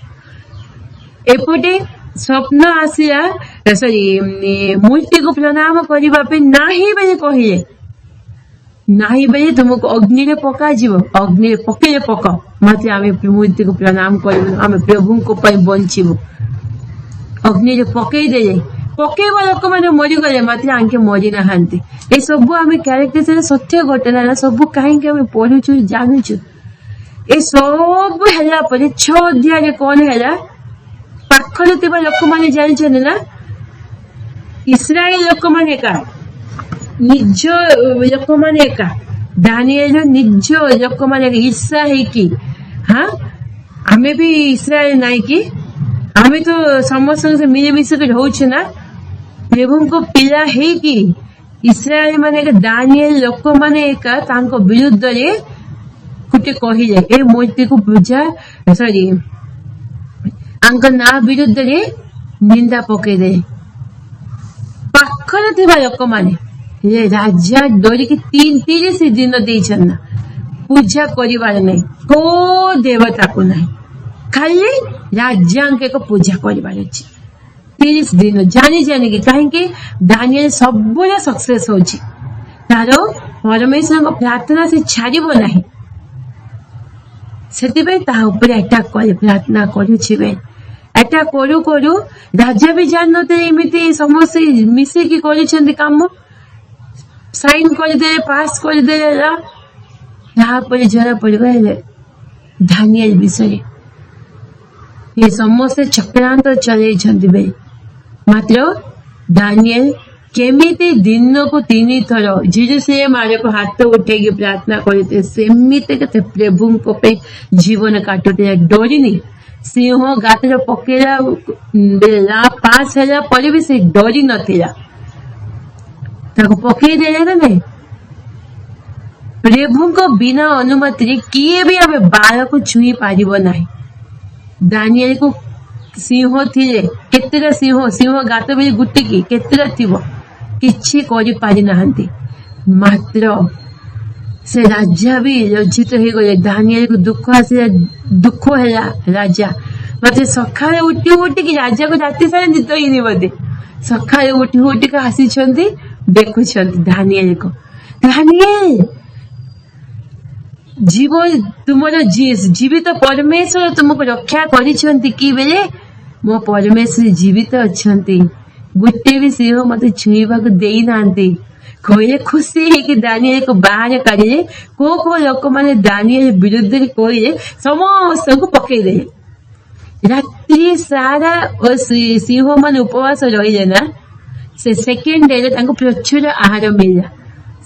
एपटे स्वप्न आसिया सॉरी मूर्ति को प्रणाम करने ना ही बेले कहले नहीं बेले तुमको अग्नि रे पका अग्नि रे पकेले पक मात्र आम मूर्ति को प्रणाम कर आम प्रभु को बंचबू अग्नि रे पकई दे पकेवा लोक मैंने मरीगले मात्र आंके मरी ना ये सब आम क्यारेक्टर सत्य घटना सब कहीं पढ़ुचु जानुचु ये सब है 6 अध्याय कौन है पाखरे लोक मैंने जान ना इस्राएल लोक मैंने का निज लोक मैंने एका दानिएल निज लोक मैंने ईर्षा है हाँ आमे भी इस्राएल नाई कि आमे तो समस्त से मिलेमिशे रोचे ना प्रभु को पिला है कि इस्राएल माने दानिएल लोक माने एका तांको विरुद्ध रे कुटे कहिले ए मूर्ति को पूजा सॉरी आंक ना विरुद्ध रे निंदा पके दे पाखरे थिबा लोक माने ये राजा डोरी की 30 दिन देइछन ना पूजा करिवार नै को देवता को नै खाली राजांके को पूजा करिवार अछि 30 दिन जानी जानी कि कहीं दानिएल सब सक्सेस होची तारो परमेश्वर को प्रार्थना से छाड़िबो नाही सेतिबे ता ऊपर अटैक करे प्रार्थना करूछिबे अटैक करू करू राजा भी जानते एमिति समस्त मिसे की करिछन्ति काम साइन कर दे पास कर दे यहाँ पर जरा पड़ गए दानिएल विषय ये समस्त चक्रांत चले बे मात्र दानिएल केमिति दिन को 3 थर जेरूसलेम आरे को हाथ उठे प्रार्थना करते सेमिति के प्रभु को पे जीवन काटुते डरिनी सिंह गातर पकेला 5 हजार पर भी से डरी नथिला ताको पकई देले ना नहीं प्रभु को बिना अनुमति किए भी आमे बाल को छुई पारिबो नाही दानिएल को सिंह थिले केतेरा सिंह गात बे गुटी की केतेरा थिबो किछि करि पारि नाहंती मात्र से राजा भी लज्जित हो गए दानिएल को दुख हैला राजा मात्र सखाळे उठी कि राजा को राति सारा निद ही नहीं बोधे सखाळे उठी का हसी छंती देखुछंती दानिएल को दानिएल जीवन तुमर जीवित परमेश्वर तुमको रक्षा करिछंती कि बेले मो परमेश्वर जीवित अछंती गुटे भी सिंह मते छुईबा को देई नांती कोई खुशी है कि दानिएल को बाहर काढिले को लोक माने दानिएल विरुद्ध रे कोइले समस्त को पकई दे रात्रि सारा ओ सिंह माने उपवास रहिले ना से सेकेंड डे तांको प्रचुर आहार मिला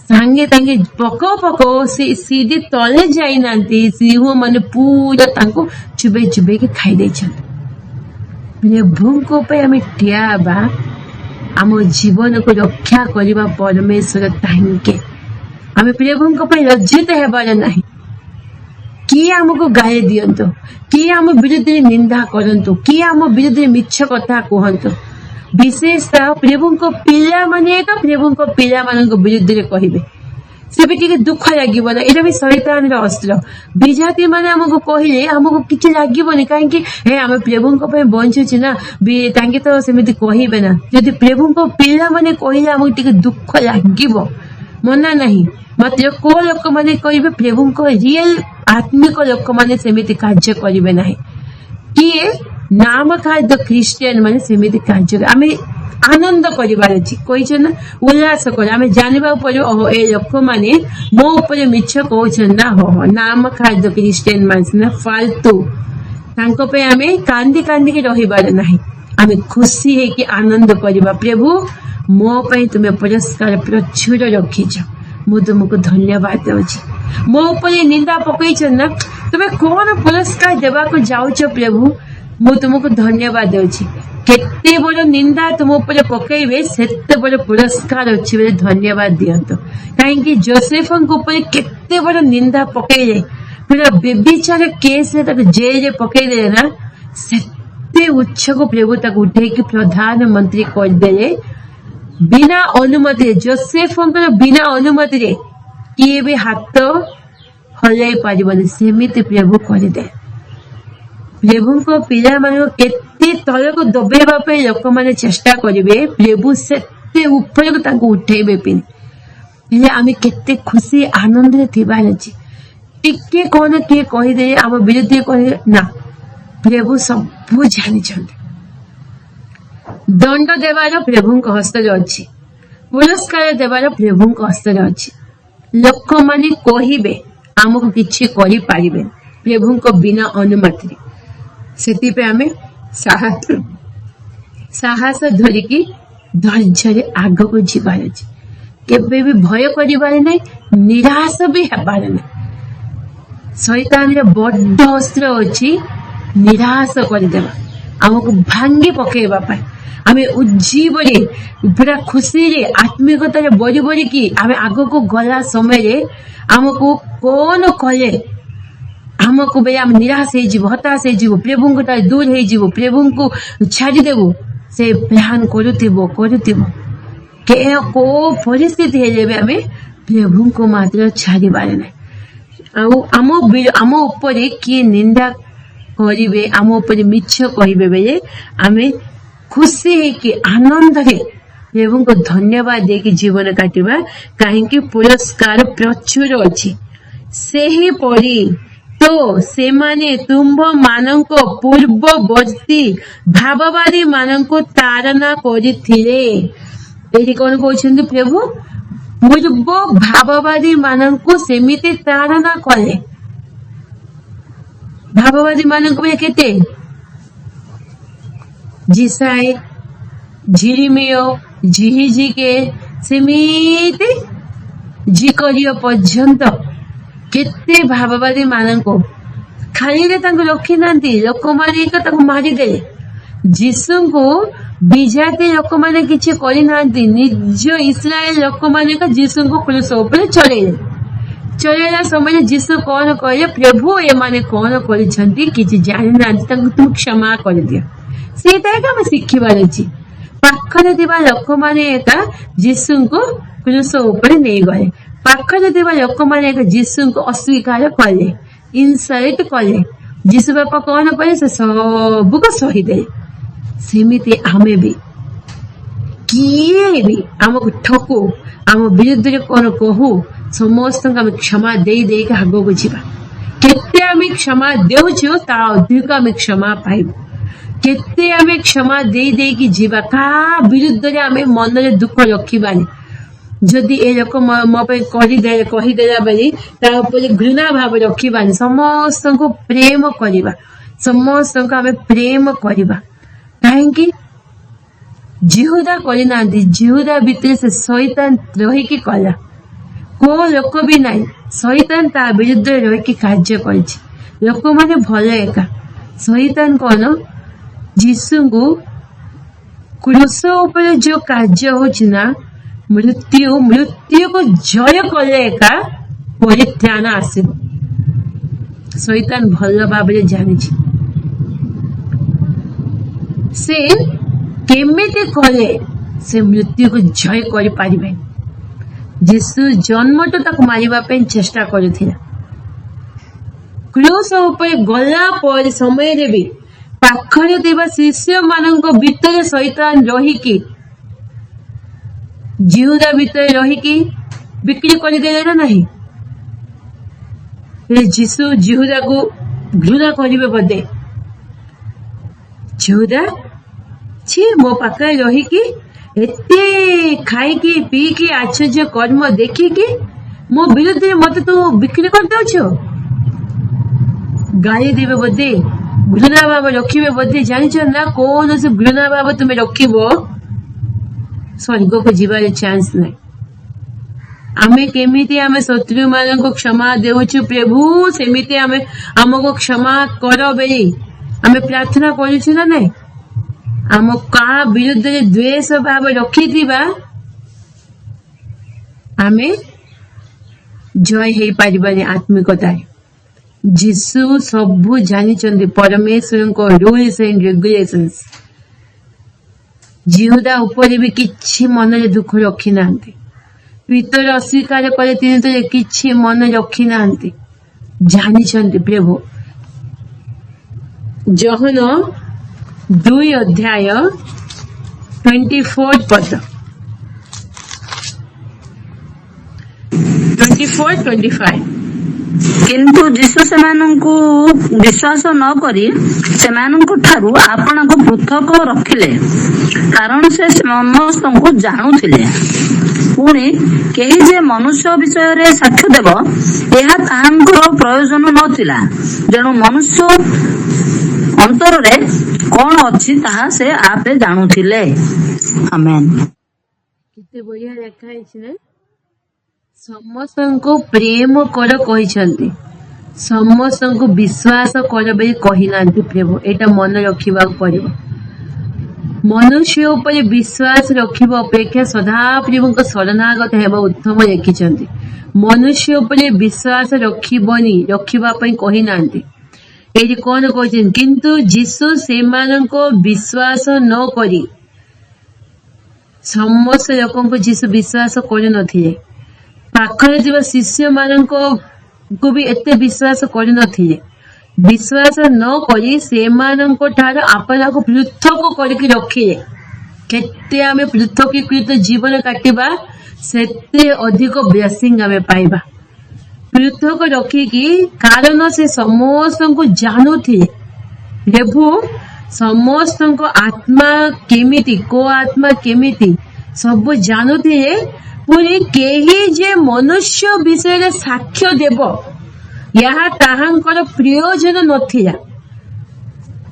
सांगे तांगे पको से सीधे तले जाई नांती सिंह माने पूरा तांको चुबे के खाई दे छन प्रभु को पे हमें ठियाबा आम जीवन को रक्षा करबा परमेश्वर तांके हमें प्रभु को पे लज्जित हेबार नाही किए हमको गाली दियंतो किए हम विरुद्ध निंदा करंतो किए हम विरुद्ध मिछ कथा कहंतो विशेषतः प्रभु को पिला माने का प्रभु को पिला मान विरुद्ध रे कहिबे से भी टिके दुख लागिबो ना एटा भी शैतान रो अस्त्र बिजाती माने हमको कहिले हमको किछ लागिबोनी काहे कि हे हम प्रभु को पे बंचु छी ना बे तांके तो सेमिति कहिबे ना यदि प्रभु को पिला माने कहिले हमको टिके दुख लागिबो मना नहीं मात्र को लोक माने कहिबे प्रभु को रियल आत्मिक लोक माने सेमिति कार्य करिबे नाही किए नाम खाद्य ख्रिस्टियन माने सेमिति कार्य आमे आनंद करिबार अछि कहिछ ना उल्लास कर आमे जानिबा पड़ो ओहो ए लोक माने मो ऊपर मिछ कहउछन ना हो नाम खाद्य ख्रिस्टियन माने फालतू तांको पे आमे कांदी के रहिबार नाही आमे खुशी है कि आनंद करिबा प्रभु मो पे तुमे पुरस्कार प्रचुर रखिछ मु तुमको धन्यवाद देउछि मो ऊपर निंदा पकइछ ना तुमे कोन पुरस्कार देबा को जाउछ प्रभु मु तुमको धन्यवाद देउछि केते बड़ निंदा तुम ऊपर पकइबे सेते बड़ पुरस्कार अछि बे धन्यवाद दियंतो काहे कि जोसेफ को ऊपर केते बड़ निंदा पकइले पूरा व्यभिचार केस रे तक जेल रे पकइले ना सेते उच्च को प्रभु तक उठे कि प्रधानमंत्री कर देले बिना अनुमति जोसेफ को बिना अनुमति रे किए भी हाथ हलाई पारिबनी सेमिति प्रभु कर दे प्रभु को पिला मान केते तल को दबेबा पे लोक माने चेष्टा करिवे प्रभु सेते ऊपर को ताको उठेबे पिन ले आमे केते खुशी आनंद रे थिबार अछि टिके कोन के कहि दे हम विरोधी कहि ना प्रभु सब जानि छथि दंड देवार प्रभु को हस्त रे अछि पुरस्कार देवार प्रभु को हस्त रे अछि लोक माने कहिबे हमको किछि करि पारिबे प्रभु को बिना अनुमति सेति पे हमें साहस धरिकी धैर्य आग को जीवार अछि केबे भी भय करिबार नै निराश भी हेबार नै शैतान रे बड्ड अस्त्र अछि निराश कर देबा हमको भांगी पकेबा पाए आमे उज्जीवरे पूरा खुशी रे आत्मिकता रे बड़ी बड़ी की आमे आगो को गला समय रे हमको कौन कले हमको बे आम निराश हे जीव हताश हे जीव प्रभु को दूर हे जीव प्रभु को छाड़ी देबो से प्लान करुथिबो के को परिस्थिति हे जेबे आमे प्रभु को मात्र छाड़ी बारे नै आम ऊपर किए निंदा करिवे आम ऊपर मिछ कहिबे बेले आमे खुशी है कि आनंद रे प्रभु को धन्यवाद दे कि जीवन काटिबा कहीं पुरस्कार प्रचुर अच्छी से ही परी तो से माने तुम्भ मानंको पूर्ववर्ती भाववादी मानंको तारना करिथिले एठी कोन कहउछन्ती प्रभु पूर्व भाववादी मानंको सेमिति तारना कले भाववादी मानंको बे केते जिसाई झिरिमियो झिहिझिके सेमिति झिकरियो पर्यंत केते भाववादी मानंको खाली रे तांको रखी नांती लोक माने ताको मारी दे जीसु को बिजाती लोक माने किछि करि नांती निज इस्राएल लोक माने का जीसु को क्रूस ऊपर चलेला समय जीसु कौन कहले प्रभु ए माने कौन करिसंती किछि जानि नांती तांको तुम क्षमा कर दियो सेटा हम शिखिबार अछि पाखरे दिबा लोक माने एका जीसु को क्रूस ऊपर नै गए पाखरे दिबा लोक माने एका जीसु को अस्वीकार कले इनसल्ट कले जीसु बापा कौन कले से सब को सही दे सेमिति आमे भी किए भी हमको ठको आम विरुद्ध रे कौन कहू समस्त आम क्षमा दे दे के आगो को जीवा केते आम क्षमा देउछु ता अधिक आम क्षमा पाइबो केते आम क्षमा दे दे की जीवा का विरुद्ध रे आम मन रे दुख रखिबानी जदि ए लोक मो पे कहीदेला बेली ता ऊपर घृणा भाव रखिबानी समस्त को प्रेम करिबा समस्त को आम प्रेम करिबा काहेकि जिहुदा करना जिहुदा भितर से शैतान रही की कला को लोक भी नहीं शैतान ता विरुद्ध रही की कार्य कर लोक माने भल एका शैतान कौन जीसु को क्रूस ऊपर जो कार्य होना मृत्यु को जय कले एका परित्राण आसिब शैतान भल भाव जानी से केमिति कले से मृत्यु को जय कर पारिबे जीसु जन्म तो ताको मारिबा पे चेष्टा करथिला क्रूस ऊपर गला पर समय रे भी पाखरे देबा शिष्य माननको भितर शैतान रही की जिहुदा भितर रही की बिक्री कर देले ना नहीं जीसु जिहुदा को घृणा करिबे बदे जिहुदा छी मो पाखे रही की एते खाई की पी की आश्चर्य कर्म देखी की मो विरुद्ध मत तू बिक्री कर दउछो गाली देबे बदे घृणा भाव रखिबे बदे जानिछ ना कौन से घृणा भाव तुमे रखिबो स्वर्ग को जीवार चांस नहीं आमे केमिति आमे शत्रु मान को क्षमा देउछु प्रभु सेमिति आमे हमको क्षमा करो बेली आमे प्रार्थना करूछु ना नहीं आम का विरुद्ध द्वेष भाव रखी आमे जय हो पारिबानी आत्मिकता जीसु सबू जानी परमेश्वर को रूल्स एंड रेगुलेशंस जिहुदा ऊपर भी किछि मन रे दुख रखी नांती भीतर अस्वीकार करे तिने तो किछि मन रखी नांती जानी प्रभु जहन 2 अध्याय 24 पद 24-25 किंतु जीसु सेमानंकु विश्वास न करी सेमानंकु ठारू आपनको पृथक रखिले कारण से समस्त को जानुथिले पुणी केही जे मनुष्य विषय रे साक्ष्य देव एहा ताहांकर प्रयोजन नथिला जेणु मनुष्य अंतर रे कौन अच्छी ताहा से आपे जानुथिले आमेन किते बढ़िया लेखा है ना समस्त को प्रेम कर कही समस्त को विश्वास कर कही ना प्रभु एटा मन रखा पड़ो मनुष्य उपरे विश्वास रखिबा अपेक्षा सदाप्रभु शरणागत हेबा उत्तम लिखिछन्ति। मनुष्य उपरे विश्वास रखिबा पई कहि नांती। एठी कोन कहछन किंतु यीशु सेमानको विश्वास न करी समस्त लोकंको यीशु विश्वास करि नथिले। पाखरे जिबा शिष्य माननको को भी एते विश्वास करि नथिले। विश्वास न करी सेमाननको ठारो आपनाको पृथक करके रखिले। केते आमे पृथकीकृत जीवन काटिबा सेते अधिक ब्लेसिंग आमे पाइबा। पृथक रखिकी कारण से समस्त को जानुथिले। प्रभु समस्त को आत्मा केमिति को आत्मा केमिति सब जानुथिले। पुणी केही जे मनुष्य विषय साक्ष्य देव यहाँ ताहांकर प्रयोजन नथिला।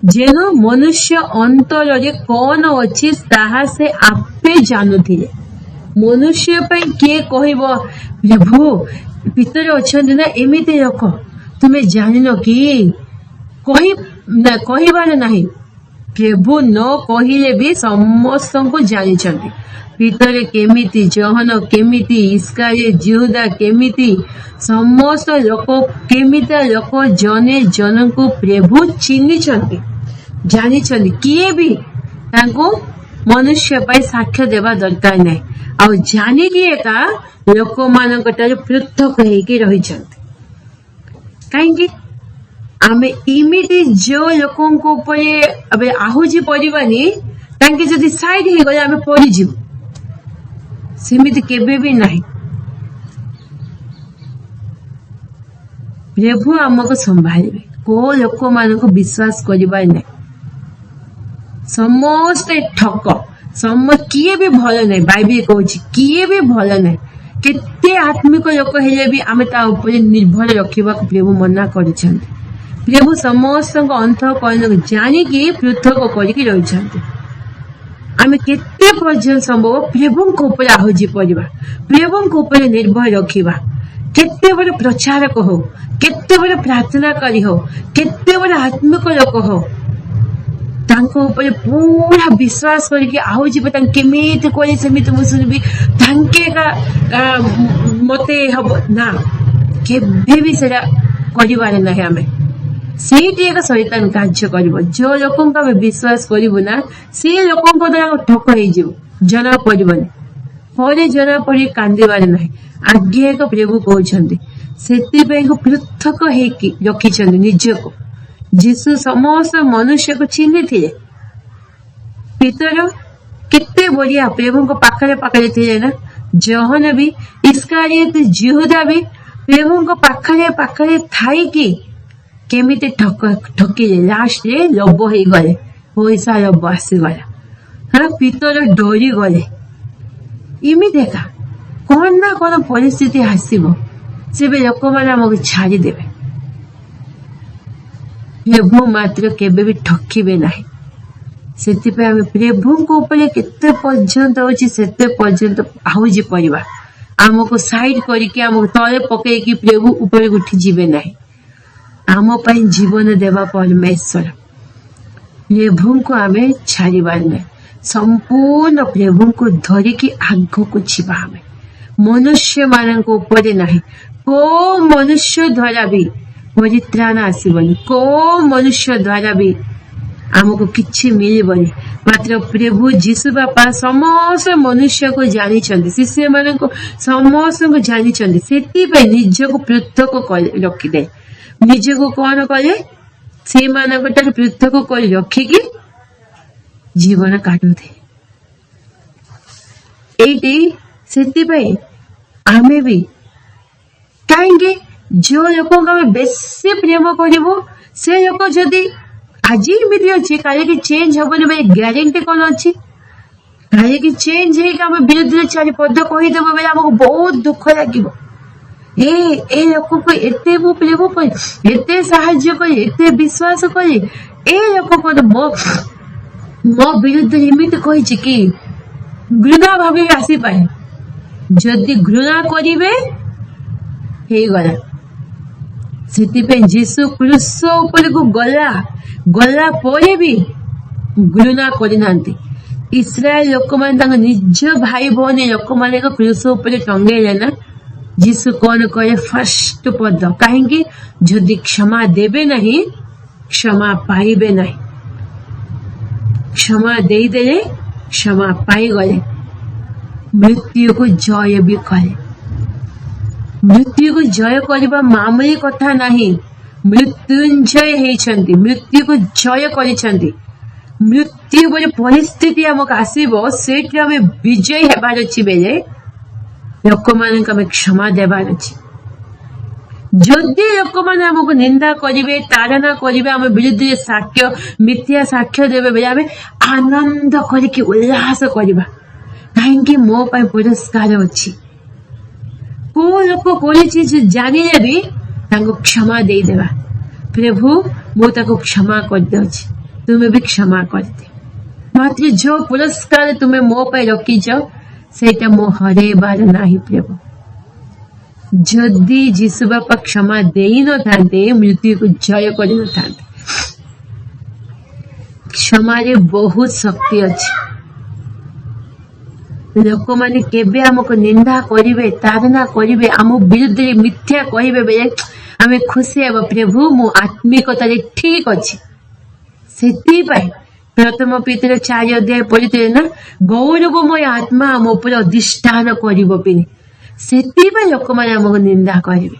जेनो मनुष्य अंतर रे कौन अछि ताहा से आपे जानुथिले। मनुष्य पई के कहबो प्रभु भीतर अछन ना एमिते रख तुमे जानिनो कि कहिबार नाही। प्रभु न कहिले भी समस्त को जानिछन्ति। भीतर केमिति जहन केमिति इस्कारियोत यहूदा केमिति समस्त लोक केमिता लोक जने जन को प्रभु चिन्हिछन्ति जानिछन्ति। किए भी तांको मनुष्य पई साक्ष्य देवा दरकार नाही। आ जानिकी एका लोक मानक ठाରୁ पृथक हेकी रहिछन्ति। काहेकि आमे इमिति जो लोकंको उपरे अबे आहुजी परिबानी तांके जदि साइड हे गले आमे परि जिवु सेमिति केबे भी नाही। प्रभु आमको संभालिबे को लोक मानक विश्वास करिबा नै। समस्त ठक किए भी भल नै। बाइबल कहछि किए भी भल नै। केते आत्मिक लोक हेले भी आमे ता ऊपर निर्भर रखिबा प्रभु मना करिछन्ति। प्रभु समस्त अंत कर्ण जानी कि पृथक करके रही। आम केते पर्यंत संभव प्रभु ऊपर आहुजी पड़वा प्रभु ऊपर निर्भर रखा। केते बड़े प्रचारक हो केते बड़े प्रार्थना करी हो केते बड़े आत्मिक लोक हो तांको ऊपर पूरा विश्वास करके आहुजी केमिति करे सेमिति मु सुनबी तांके का मते हब ना केबे भी सेरा करिवार नाही। आमे सेठी एक शैतान कार्य करिवो जो लोकन का विश्वास करिवो ना से लोकन को द्वारा ठक होई जिवो जना पड़िबनी परे जना पड़ी कांदिबार नाही। आगे एक प्रभु कहउछन्ति सेति पे को पृथक हेकी रखिछन्ति निजको। यीशु समस्त मनुष्य को चिन्हि थिले। पितर केते बढ़िया प्रभु को पाखरे पाखरे थिले ना। जहन भी इस्कारियोत यहूदा भी प्रभु को पाखरे पाखरे थाई कि केमिति ठकिले लास्ट रे लोभ हो गले पैसा लोभ आसीगला। हाँ पितर डरी गले। इमिति एका कौन ना कौन परिस्थिति आसीबो सेबे लोक माने हमको छाड़ी देबे। प्रभु मात्र केबे भी ठकिबे नाही। सेति पे हम प्रभु को ऊपर केते पर्यंत होची सेते पर्यंत आहुजी परिबा। हमको साइड करके हमको तले पके कि प्रभु ऊपर उठी जिबे नाही। आम पाई जीवन देवा परमेश्वर प्रभु को आमे छाड़िबार नहीं। संपूर्ण प्रभु को धरिकी आग को जीवा। आमे मनुष्य मान ऊपर नहीं। को मनुष्य द्वारा भी परित्राण आसबनी को मनुष्य द्वारा भी आमको किछि मिलबनी। मात्र प्रभु जीशु बापा समस्त मनुष्य को जानी शिष्य मान को समस्त को जानी से निज को पृथक रखिदे। निज को कौन कले से मानक पृथक कर रखिकी जीवन काटुथे। एटी से आमे भी कहीं जो लोक बेसी प्रेम करू से लोक जदि आज एमती अच्छे कल चेंज हेनी भाई ग्यारंटी कौन अच्छी कल चेंज होम विरुद्ध चारि पद कहीदेव बेले आमको बहुत दुख लगे। ए लोक को एते मो प्रेम कर एते साहाय्य कर एते विश्वास कर ए लोक को मो विरुद्ध एमती कही कि घृणा भाव आसी पाए। जदि घृणा करेंगे गला से जीशु क्रूस ऊपर को गला गला परे भी घृणा करना ଇସ୍ରାଏଲ ଲୋକମାନେ ତାଙ୍କ ନିଜ ଭାଇ ଭଉଣୀ ଲୋକମାନଙ୍କ କ୍ରୁଶ ଉପରେ ଟଙ୍ଗେଇଲେ ନା, ଯୀଶୁ କଣ କହେ? ଫାଷ୍ଟ ପଦ, କାହିଁକି? ଯଦି କ୍ଷମା ଦେବେ ନାହିଁ କ୍ଷମା ପାଇବେ ନାହିଁ। କ୍ଷମା ଦେଇଦେଲେ କ୍ଷମା ପାଇଗଲେ ମୃତ୍ୟୁକୁ ଜୟ ବି କଲେ। ମୃତ୍ୟୁକୁ ଜୟ କରିବା ମାମୁଲି କଥା ନାହିଁ। ମୃତ୍ୟୁଞ୍ଜୟ ହେଇଛନ୍ତି, ମୃତ୍ୟୁକୁ ଜୟ କରିଛନ୍ତି। ମୃତ୍ୟୁ ବୋଲି ପରିସ୍ଥିତି ଆମକୁ ଆସିବ, ସେଇଠି ଆମେ ବିଜୟୀ ହେବାର ଅଛି ବେଲେ ଲୋକମାନଙ୍କୁ ଆମେ କ୍ଷମା ଦେବାର ଅଛି। ଯଦି ଲୋକମାନେ ଆମକୁ ନିନ୍ଦା କରିବେ, ତାଡ଼ନା କରିବେ, ଆମ ବିରୁଦ୍ଧରେ ସାକ୍ଷ୍ୟ ମିଥ୍ୟା ସାକ୍ଷ୍ୟ ଦେବେ ବେଲେ ଆମେ ଆନନ୍ଦ କରିକି ଉଲ୍ଲାସ କରିବା, କାହିଁକି ମୋ ପାଇଁ ପୁରସ୍କାର ଅଛି। କୋଉ ଲୋକ କରିଛି ଜାଣିଲେ ବି ତାଙ୍କୁ କ୍ଷମା ଦେଇଦେବା, ପ୍ରଭୁ ମୁଁ ତାକୁ କ୍ଷମା କରିଦେଉଛି, ତୁମେ ବି କ୍ଷମା କରିଦେ। ମାତ୍ର ଯୋଉ ପୁରସ୍କାର ତୁମେ ମୋ ପାଇଁ ରଖିଛ ସେଇଟା ମୁଁ ହରେଇବାର ନାହିଁ ପ୍ରଭୁ। ଯଦି ଯୀଶୁ ବାପା କ୍ଷମା ଦେଇନଥାନ୍ତେ, ମୃତ୍ୟୁକୁ ଜୟ କରିନଥାନ୍ତେ। କ୍ଷମାରେ ବହୁତ ଶକ୍ତି ଅଛି। ଲୋକମାନେ କେବେ ଆମକୁ ନିନ୍ଦା କରିବେ, ତାଡ଼ନା କରିବେ, ଆମ ବିରୁଦ୍ଧରେ ମିଥ୍ୟା କହିବେ ବେଲେ ଆମେ ଖୁସି ହେବା, ପ୍ରଭୁ ମୁଁ ଆତ୍ମିକତାରେ ଠିକ ଅଛି। ସେଥିପାଇଁ ପ୍ରଥମ ପିତର 4 ଅଧ୍ୟାୟ ପଢିଥିଲେ ନା, ଗୌରବମୟ ଆତ୍ମା ଆମ ଉପରେ ଅଧିଷ୍ଠାନ କରିବ ପିନି। ସେଥିପାଇଁ ଲୋକମାନେ ଆମକୁ ନିନ୍ଦା କରିବେ।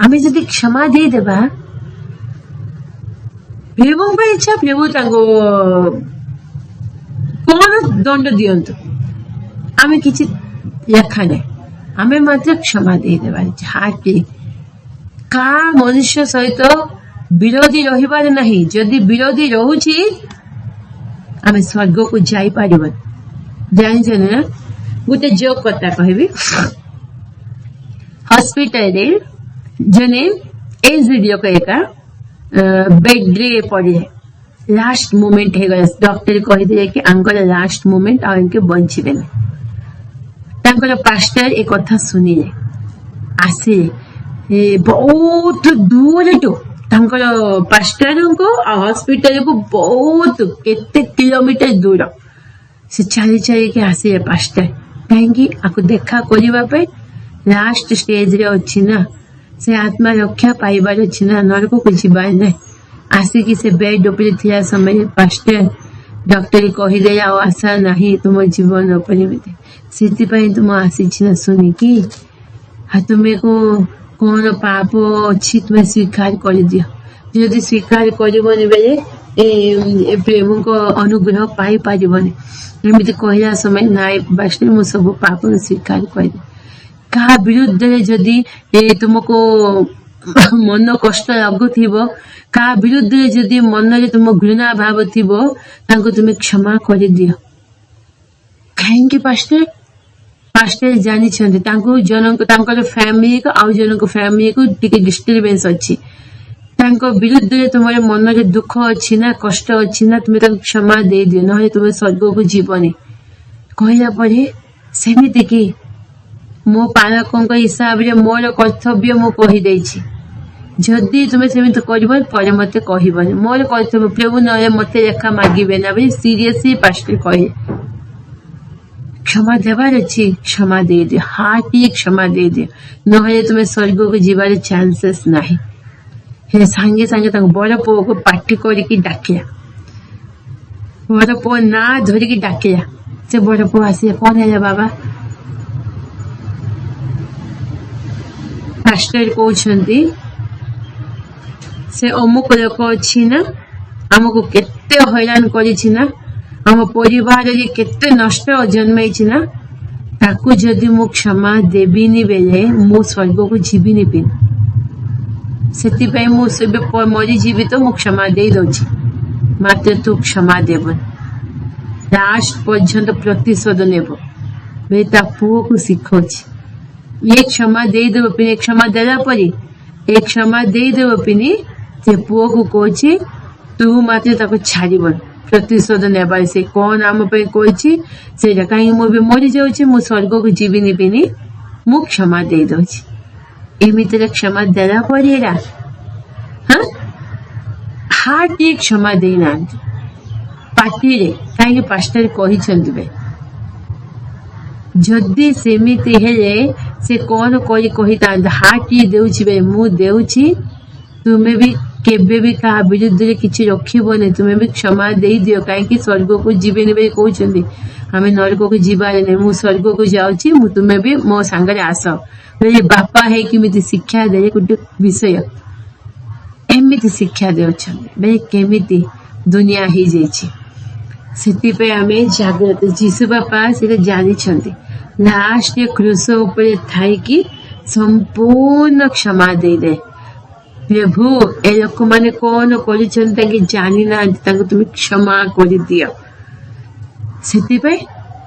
ଆମେ ଯଦି କ୍ଷମା ଦେଇଦେବା, ପ୍ରଭୁଙ୍କ ଇଚ୍ଛା ପ୍ରଭୁ ତାଙ୍କୁ କଣ ଦଣ୍ଡ ଦିଅନ୍ତୁ, ଆମେ କିଛି ଲେଖା ନାହିଁ, ଆମେ ମାତ୍ର କ୍ଷମା ଦେଇଦେବା। ଯାହାକି କାହା ମନୁଷ୍ୟ ସହିତ ବିରୋଧୀ ରହିବାର ନାହିଁ। ଯଦି ବିରୋଧୀ ରହୁଛି ଆମେ ସ୍ୱର୍ଗକୁ ଯାଇପାରିବନି। ଜାଣିଛନ୍ତି ନା, ଗୋଟେ ଯୋଗ କଥା କହିବି। ହସ୍ପିଟାଲରେ ଜଣେ ଏଜ୍ ଲୋକ ଏକା ବେଡ୍ରେ ପଡ଼ିଲେ, ଲାଷ୍ଟ ମୋମେଣ୍ଟ ହେଇଗଲା, ଡକ୍ଟର କହିଦେଲେ କି ଆଙ୍କର ଲାଷ୍ଟ ମୋମେଣ୍ଟ, ଆଉ ଏମିତି ବଞ୍ଚିବେନି। ତାଙ୍କର ପାଷ୍ଟର ଏ କଥା ଶୁଣିଲେ, ଆସିଲେ ବହୁତ ଦୂରଠୁ, ତାଙ୍କର ପାଷ୍ଟରଙ୍କୁ ଆଉ ହସ୍ପିଟାଲକୁ ବହୁତ କେତେ କିଲୋମିଟର ଦୂର ସେ ଚାଲି ଚାଲିକି ଆସିଲେ ପାଷ୍ଟର। କାହିଁକି? ଆକୁ ଦେଖା କରିବା ପାଇଁ। ଲାଷ୍ଟ ଷ୍ଟେଜରେ ଅଛି ନା, ସେ ଆତ୍ମା ରକ୍ଷା ପାଇବାର ଅଛି ନା, ନରକକୁ ଯିବାର ନାହିଁ। ଆସିକି ସେ ବେଡ୍ ଉପରେ ଥିବା ସମୟରେ ପାଷ୍ଟର ଡକ୍ଟର କହିଦେଲେ ଆଉ ଆଶା ନାହିଁ ତୁମ ଜୀବନ ଉପରେ, ସେଥିପାଇଁ ତୁମ ଆସିଛି ନା ଶୁଣିକି। ଆଉ ତୁମକୁ କଣ ପାପ ଅଛି ତୁମେ ସ୍ୱୀକାର କରିଦିଅ। ଯଦି ସ୍ୱୀକାର କରିବନି ବେଲେ ପ୍ରଭୁଙ୍କ ଅନୁଗ୍ରହ ପାଇପାରିବନି। ଏମିତି କହିଲା ସମୟ ନାଇଁ ପାଷ୍ଟର ମୁଁ ସବୁ ପାପ ସ୍ୱୀକାର କରିବି। କାହା ବିରୁଦ୍ଧରେ ଯଦି ତୁମକୁ ମନ କଷ୍ଟ ଲାଗୁଥିବ, କାହା ବିରୁଦ୍ଧରେ ଯଦି ମନରେ ତୁମ ଘୃଣା ଭାବ ଥିବ, ତାଙ୍କୁ ତୁମେ କ୍ଷମା କରିଦିଅ। କାହିଁକି ପାଷ୍ଟର? ପାଷ୍ଟର ଜାଣିଛନ୍ତି ତାଙ୍କୁ ଜଣଙ୍କୁ ତାଙ୍କର ଫ୍ୟାମିଲିକୁ ଆଉ ଜଣଙ୍କ ଫ୍ୟାମିଲିକୁ ଟିକେ ଡିଷ୍ଟର୍ବାନ୍ସ ଅଛି। ତାଙ୍କ ବିରୁଦ୍ଧରେ ତୁମର ମନରେ ଦୁଃଖ ଅଛି ନା, କଷ୍ଟ ଅଛି ନା, ତୁମେ ତାଙ୍କୁ କ୍ଷମା ଦେଇଦିଅ, ନହେଲେ ତୁମେ ସ୍ୱର୍ଗକୁ ଯିବନି। କହିଲା ପରେ ସେମିତି କି ମୋ ପାଳକଙ୍କ ହିସାବରେ ମୋର କର୍ତ୍ତବ୍ୟ ମୁଁ କହିଦେଇଛି, ଯଦି ତୁମେ ସେମିତି କରିବ ପରେ ମତେ କହିବନି, ମୋର କର୍ତ୍ତବ୍ୟ ପ୍ରଭୁ, ନହେଲେ ମତେ ଲେଖା ମାଗିବେ ନା ବୋଲି ସିରିୟସଲି ପାଷ୍ଟର କହିଲେ। କ୍ଷମା ଦେବାର ଅଛି, କ୍ଷମା ଦେଇଦିଅ, ହାର୍ଟଲି କ୍ଷମା ଦେଇଦିଅ, ନହେଲେ ତୁମେ ସ୍ୱର୍ଗକୁ ଯିବାର ଚାନ୍ସେସ୍ ନାହିଁ। ହେଲେ ସାଙ୍ଗେ ସାଙ୍ଗେ ତାଙ୍କ ବଡ ପୁଅକୁ ପାଟି କରିକି ଡାକିଲା, ବଡ ପୁଅ ନା ଧରିକି ଡାକିଲା। ସେ ବଡ ପୁଅ ଆସିଲେ, କଣ ହେଲା ବାବା? ପାଷ୍ଟର କହୁଛନ୍ତି ସେ ଅମୁକ ଲୋକ ଅଛି ନା, ଆମକୁ କେତେ ହଇରାଣ କରିଛି ନା, ଆମ ପରିବାରରେ କେତେ ନଷ୍ଟ ଜନ୍ମେଇଛି ନା, ତାକୁ ଯଦି ମୁଁ କ୍ଷମା ଦେବିନି ବେଲେ ମୁଁ ସ୍ୱର୍ଗକୁ ଯିବିନି ପିନ୍। ସେଥିପାଇଁ ମୁଁ ସେବେ ମରିଯିବି ତ ମୁଁ କ୍ଷମା ଦେଇ ଦଉଛି, ମାତ୍ର ତୁ କ୍ଷମା ଦେବନି, ଲାଷ୍ଟ ପର୍ଯ୍ୟନ୍ତ ପ୍ରତିଶୋଧ ନେବ। ତା ପୁଅକୁ ଶିଖଉଛି ଏ କ୍ଷମା ଦେଇଦେବ ପିନି। କ୍ଷମା ଦେଲା ପରେ ଏ କ୍ଷମା ଦେଇଦେବ ପିନି, ସେ ପୁଅକୁ କହୁଛି ତୁ ମାତ୍ର ତାକୁ ଛାଡ଼ିବନି, ପ୍ରତିଶୋଧ ନେବାର। ସେ କଣ ଆମ ପାଇଁ କହିଛି ସେଇଟା, କାହିଁକି ମୁଁ ବି ମରିଯାଉଛି, ମୁଁ ସ୍ୱର୍ଗକୁ ଯିବିନି ପିନି, ମୁଁ କ୍ଷମା ଦେଇ ଦଉଛି। ଏମିତିରେ କ୍ଷମା ଦେଲା ପରେ ହାର୍ଟଲି କ୍ଷମା ଦେଇନାହାନ୍ତି। पार्टी रे कहीं पास्टर कही जदि सेमिति हेले से कौन करी कही हाँ किए देउछि मु देउछि तुम्हें भी केबे भी कहा विरुद्ध रे किछि रखिबोनी तुम्हें भी क्षमा दे दियो कहीं स्वर्ग को जीवेनि बे कहउछन्ती आमे नरक को जीवारे नहीं मु स्वर्ग को जाउछि मु तुम्हें भी मो संगे आस बोले बापा है किमिति शिक्षा दे गोटे विषय एमिति शिक्षा देउछन्ती बे केमिति दुनिया ही जाइछि सेति पे आमे जागृत जीसु बापा से जानी छन्ती लास्ट क्रूस ऊपर थाई कि संपूर्ण क्षमा दे दे प्रभु ए लोक माने कौन कर जानी ना तुम्हें क्षमा कर दियो से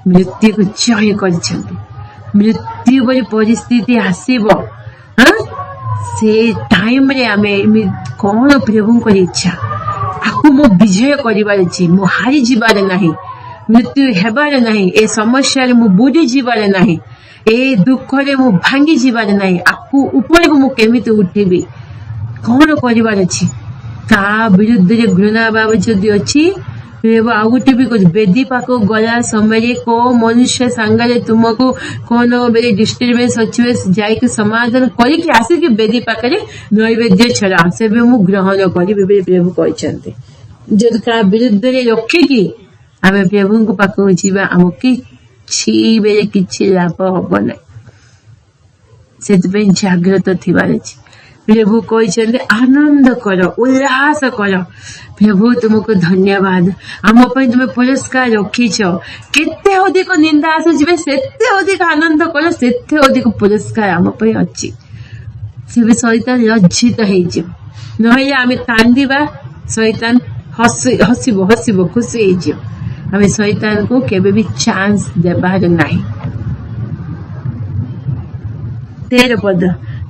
मृत्यु को जय कर मृत्यु बोली परिस्थिति आसीबो हाँ से टाइम रे आमे कौन प्रभु इच्छा आपको मो विजय करिबार अछि मो हारी जिबार नाही मृत्यु हेबार नाही ए समस्या रे मो बुडी जिबार नाही ए दुख रे मो भांगी जिबार नाही आपको ऊपर को मो केमिति उठिबी कौन करिबार अछि ता विरुद्ध रे घृणा भाव जदि अछि प्रभु आ गोटे भी कुछ बेदी पाको गला समय को मनुष्य सांगरे तुमको कौन बेले डिस्टर्बेंस अच्छे जाइके समाधान करके आसिक बेदी पाखे नैवेद्य छड़ा से मु ग्रहण करी प्रभु कहते जदि का विरुद्ध रे रखिकी आम प्रभु को पाखक जीवा आम कि बेले कि लाभ हम ना से जागृत थिबार अछि प्रभु कहते आनंद कर उल्लास कर प्रभु तुमको धन्यवाद आम तुम्हें पुरस्कार रखीच केते अधिक निंदा आसुचे सेते अधिक आनंद कर सेते अधिक पुरस्कार आम अच्छी से शैतान लज्जित नहले आम कांदिबा शैतान हसिबो हसिबो खुशी आम शैतान को केबे भी चांस देबार नहीं 13 पद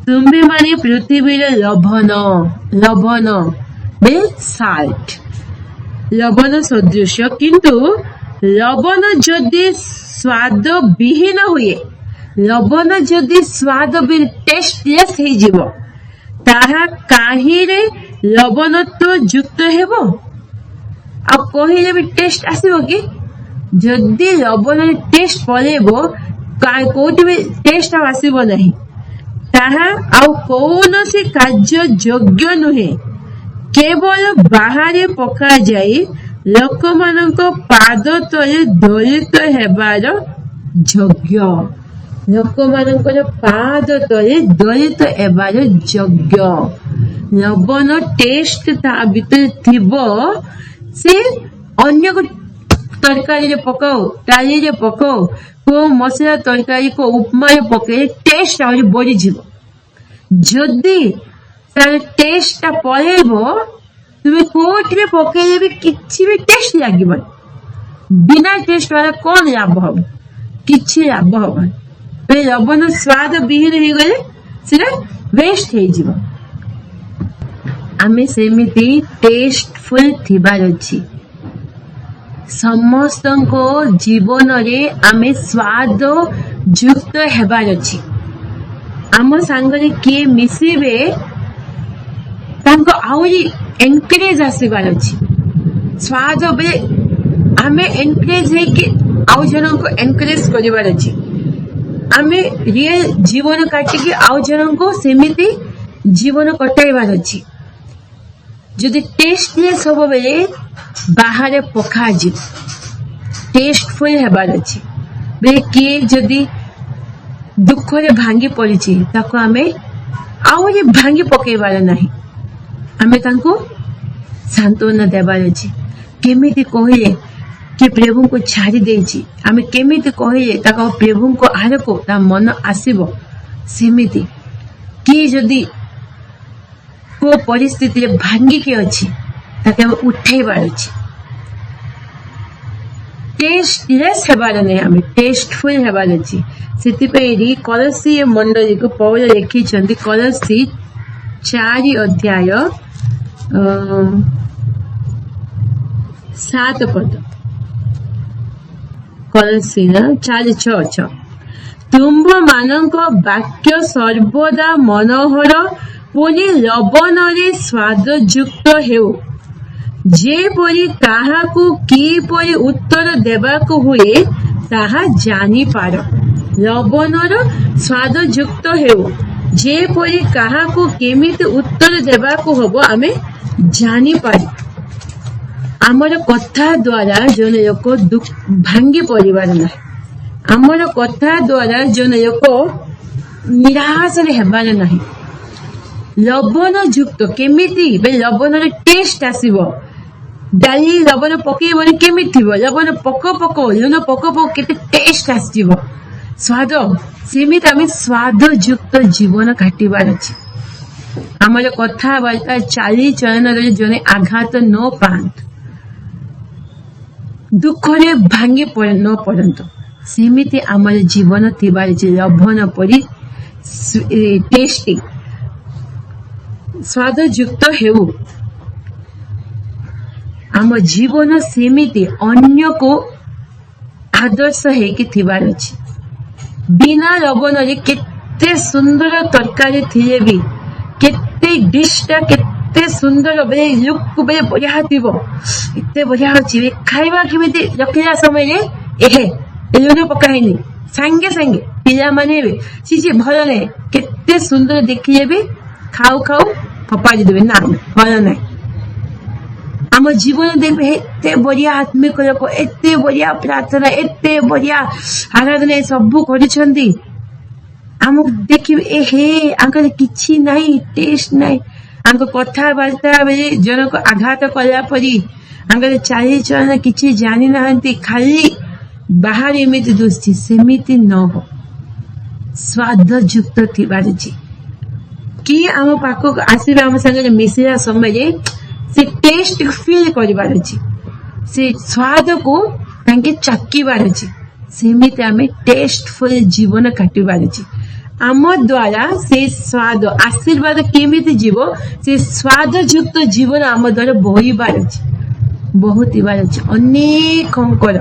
तुम्हें माने पृथ्वी लभन लभन बे साल्ट लवण सदृश किंतु लवण जदि स्वाद विहीन हुए लवण जदि स्वाद भी टेस्टलेस हो जिवो ताहा काहिरे लवणत्व युक्त हेबो आ कहिले भी टेस्ट आसीबो कि जदि लवण टेस्ट पलेबो कोठी भी टेस्ट आसीबो नहीं ताहा आउ कौनसी कार्य योग्य नुहे केवल बाहर पका जाए लोक मानक पाद तले दलित हेबार योग्य लोक मानकर पाद तले दलित हेबार योग्य लवण टेस्ट ता भीतर थिबो से अन्य को तरकारी रे पकाओ डाली रे पकाओ को मसला तरकारी को उपमा रे पके टेस्ट आउरी बढ़ी जीवो जदि तार टेस्ट ता पळेबो तुम कोठे पकेले भी किछि भी टेस्ट लागिबो बिना टेस्ट वाला कौन लाभ हम किछि लाभ हम ए लवण स्वाद विहीन हो गले सेटा वेस्ट हो जिवो आमे सेमिति टेस्टफुल थिबार अछि समस्त को जीवन रे आमे स्वाद युक्त हेबार अछि आम सांगरे किए मिसिबे तांको आउरी एनकरेज आसीबार अछि स्वाद बेले आमे एनकरेज है कि आउ जन को एनकरेज करिबार अछि आमे रियल जीवन काटी कि आउ जन को सेमिति जीवन कटाइबार अछि जदि टेस्टलेस होबो बेले बाहर पका जी टेस्टफुल हेबार अछि बेले किए जदि दुख रे भांगी पड़ी ताको आमे आउरी भांगी पकेबार नहीं आमे तांको सांत्वना देबार अछि केमिति कहिले कि प्रभु को छाड़ी देछि आमे केमिति कहिले ताको प्रभु को आरको ता मन आसीबो सेमिति कि जदि को परिस्थिति रे भांगी के अछि ताके उठैबार अछि टेस्टलेस हेबार नहीं आमे टेस्टफुल हेबार अछि सेति पेरी कलसी मंडली को पौल लिखि छंती कलसी 4 अध्याय 7 पद कलसी 4:6 तुम्भ मानक वाक्य सर्वदा मनोहर पुनि लवण रे स्वाद युक्त हेउ जेपरि काहाकू किपरि उत्तर देबाकू हुए ताहा जानी पार। लवणर स्वाद युक्त हेउ जेपरि काहाकू केमिति उत्तर देबाकू हबो आमे जानी पार। आमर कथा द्वारा जने लोक भांगी परिवार ना। आमर कथा द्वारा जने लोक निराश हेबार नाही। लवण युक्त केमिति बे लवणर टेस्ट आसीबो। डाली लवण पकेइबनी केमिति थिबो। लवण पक पक लुण पक पक केते टेस्ट आसीबो। स्वाद सेमिति आमे स्वाद युक्त जीवन काटिबार अछि। आमर कथा वार्ता चाली चलन रे जने आघात न पांत दुख रे भांगी न पड़ंत सेमिति आमर जीवन थिबार अछि। लवण परि टेस्टी स्वाद युक्त हेउ आम जीवन सेमिति अन्य को आदर्श है कि थिबार अछि। बिना लवण रे केते सुंदर तरकारी थिले भी केते डिशटा केते सुंदर बे लुक बे बढ़िया थिबो एते बढ़िया अछि। खाइबा केमिति रखिला समय रे एहे लुण पकाइनी संगे संगे पिला माने सीजे भल नै केते सुंदर देखिए भी खाऊ खाऊ फपाड़ी देवे ना भल नै। आम जीवन देखबे एते बढ़िया आत्मिक लोक एते बढ़िया प्रार्थना एते बढ़िया आराधना सब करिसंती आम देखिए ए हे आंकर किछि नाही टेस्ट नाही। आंक कथा वार्ता बेले जनक आघात कला परी आंकर चाली चलन किछि जानि नाहंती खाली बाहर एमिति दोस्ती सेमिति न हो। स्वाद युक्त थिबार अछि कि आम पाखक आसीबे आम संगे मिसिला समय से टेस्ट फील करिबार अछि। से स्वाद को तांके चाकिबार अछि। सेमिति आमे टेस्टफुल जीवन काटिबार अछि। आम द्वारा से स्वाद आशीर्वाद केमिति जीवो से स्वाद युक्त जीवन आम द्वारा बोहिबार अछि बहुतिबार अछि। अनेकंकर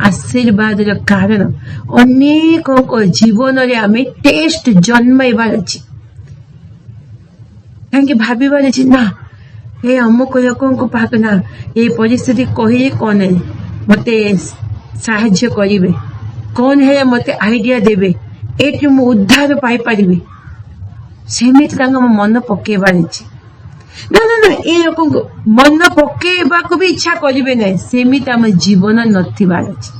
आशीर्वाद कारण अनेक जीवन रे आमे टेस्ट जन्माइबार अछि। तांके भाबिबार अछि ना हे अमुक लोक पाक ना ये परिस्थिति कहिले कौन है मते साहाय्य करिवे कौन है मते आइडिया देवे एटु मु उद्धार पाई परिबे सेमिति तांग मन पकेबार अछि। ना ना ना ए लोक मन पकेबा को भी इच्छा करिवे नै सेमिति हम जीवन नथिबार अछि।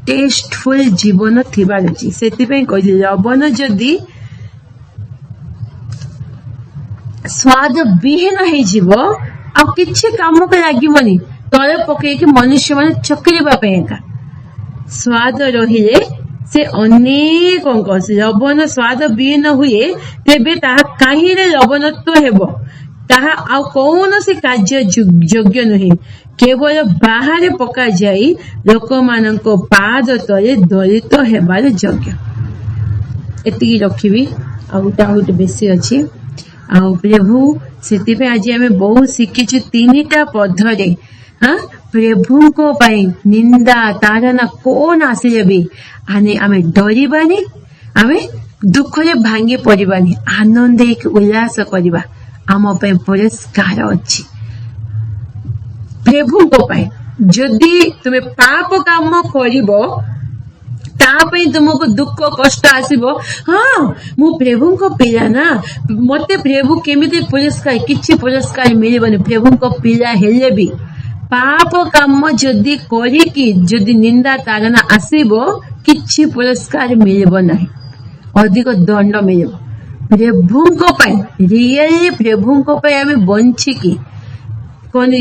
टेस्टफुल जीवन थिबार अछि। सेति पे कहि लवण जदी स्वाद विहीन है जीव आ किछि काम के लागिबनी तळे पके कि मनुष्य माने चकरिबा पेका स्वाद रहिले से अनेक अंक लवण स्वाद विहीन हुए तेबे ताहा काहीरे लवणत्व हेबो ताहा आ कौनसी कार्य योग्य नहे केवल बाहर पका जाई लोक मानको पाद तले दलित हेबार योग्य। एतिकी रखिबी आउट बेसी अछि। आउ प्रभु सेति पे आज हमें बहुत शिखिछु तीनिटा पद्धरे हाँ प्रभु को पाई निंदा ताड़ना कौन आसिले भी आने आमे डरिबानी आमे दुख रे भांगी पड़िबानी आनंद एक उल्लास करिबा आम पे पुरस्कार अछि। प्रभु को पाई जदि तुमे पाप काम करिबो तापई तुमको दुख कष्ट आसीबो हाँ मु प्रभु को पिला ना मते प्रभु केमिति पुरस्कार किछि पुरस्कार मिलिबनी प्रभु को पिला हेले भी पाप काम जदि करी कि जदि निंदा ताड़ना आसीबो किछि पुरस्कार मिलिबो नाही अधिक दंड मिलिबो। प्रभु को पाई रियली प्रभु को पाई आमे बंची की कोन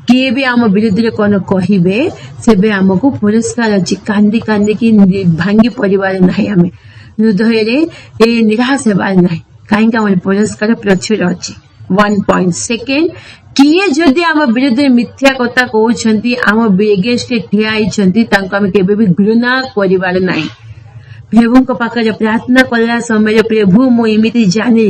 किए भी आम विरुद्ध कौन कहे से आमको पुरस्कार अच्छी कांदी कांदी की भांगी परिवार ना आम हृदय रे निराश हेबार ना कहीं आम पुरस्कार प्रचुर अच्छी। 1 पॉइंट सेकेंड किए जदि आम विरुद्ध मिथ्या कथा कहते आम एगेस्ट ठिया आम केबे भी घृणा परिवार ना। प्रभु को पाखरे प्रार्थना कला समय प्रभु मु एमिति जाने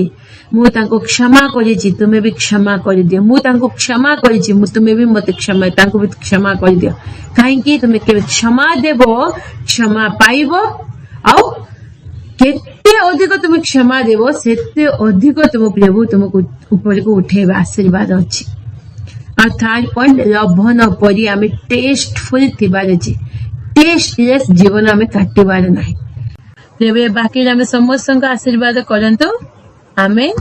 मु तांको क्षमा करिछि तुमे भी क्षमा कर दियो मु तांको क्षमा करिछि मु तुमे भी मते क्षमा तांको भी क्षमा कर दियो काहे कि तुमे के क्षमा देबो क्षमा पाइबो आउ केते अधिक तुमे क्षमा देबो सेते अधिक तुम प्रभु तुमको ऊपर को उठेबा आशीर्वाद अछि। और थर्ड पॉइंट लभन परी आम टेस्टफुल थिबार अछि टेस्टलेस जीवन आम काटिबार नाही तेबे बाकी आम समस्त आशीर्वाद करंतु आमे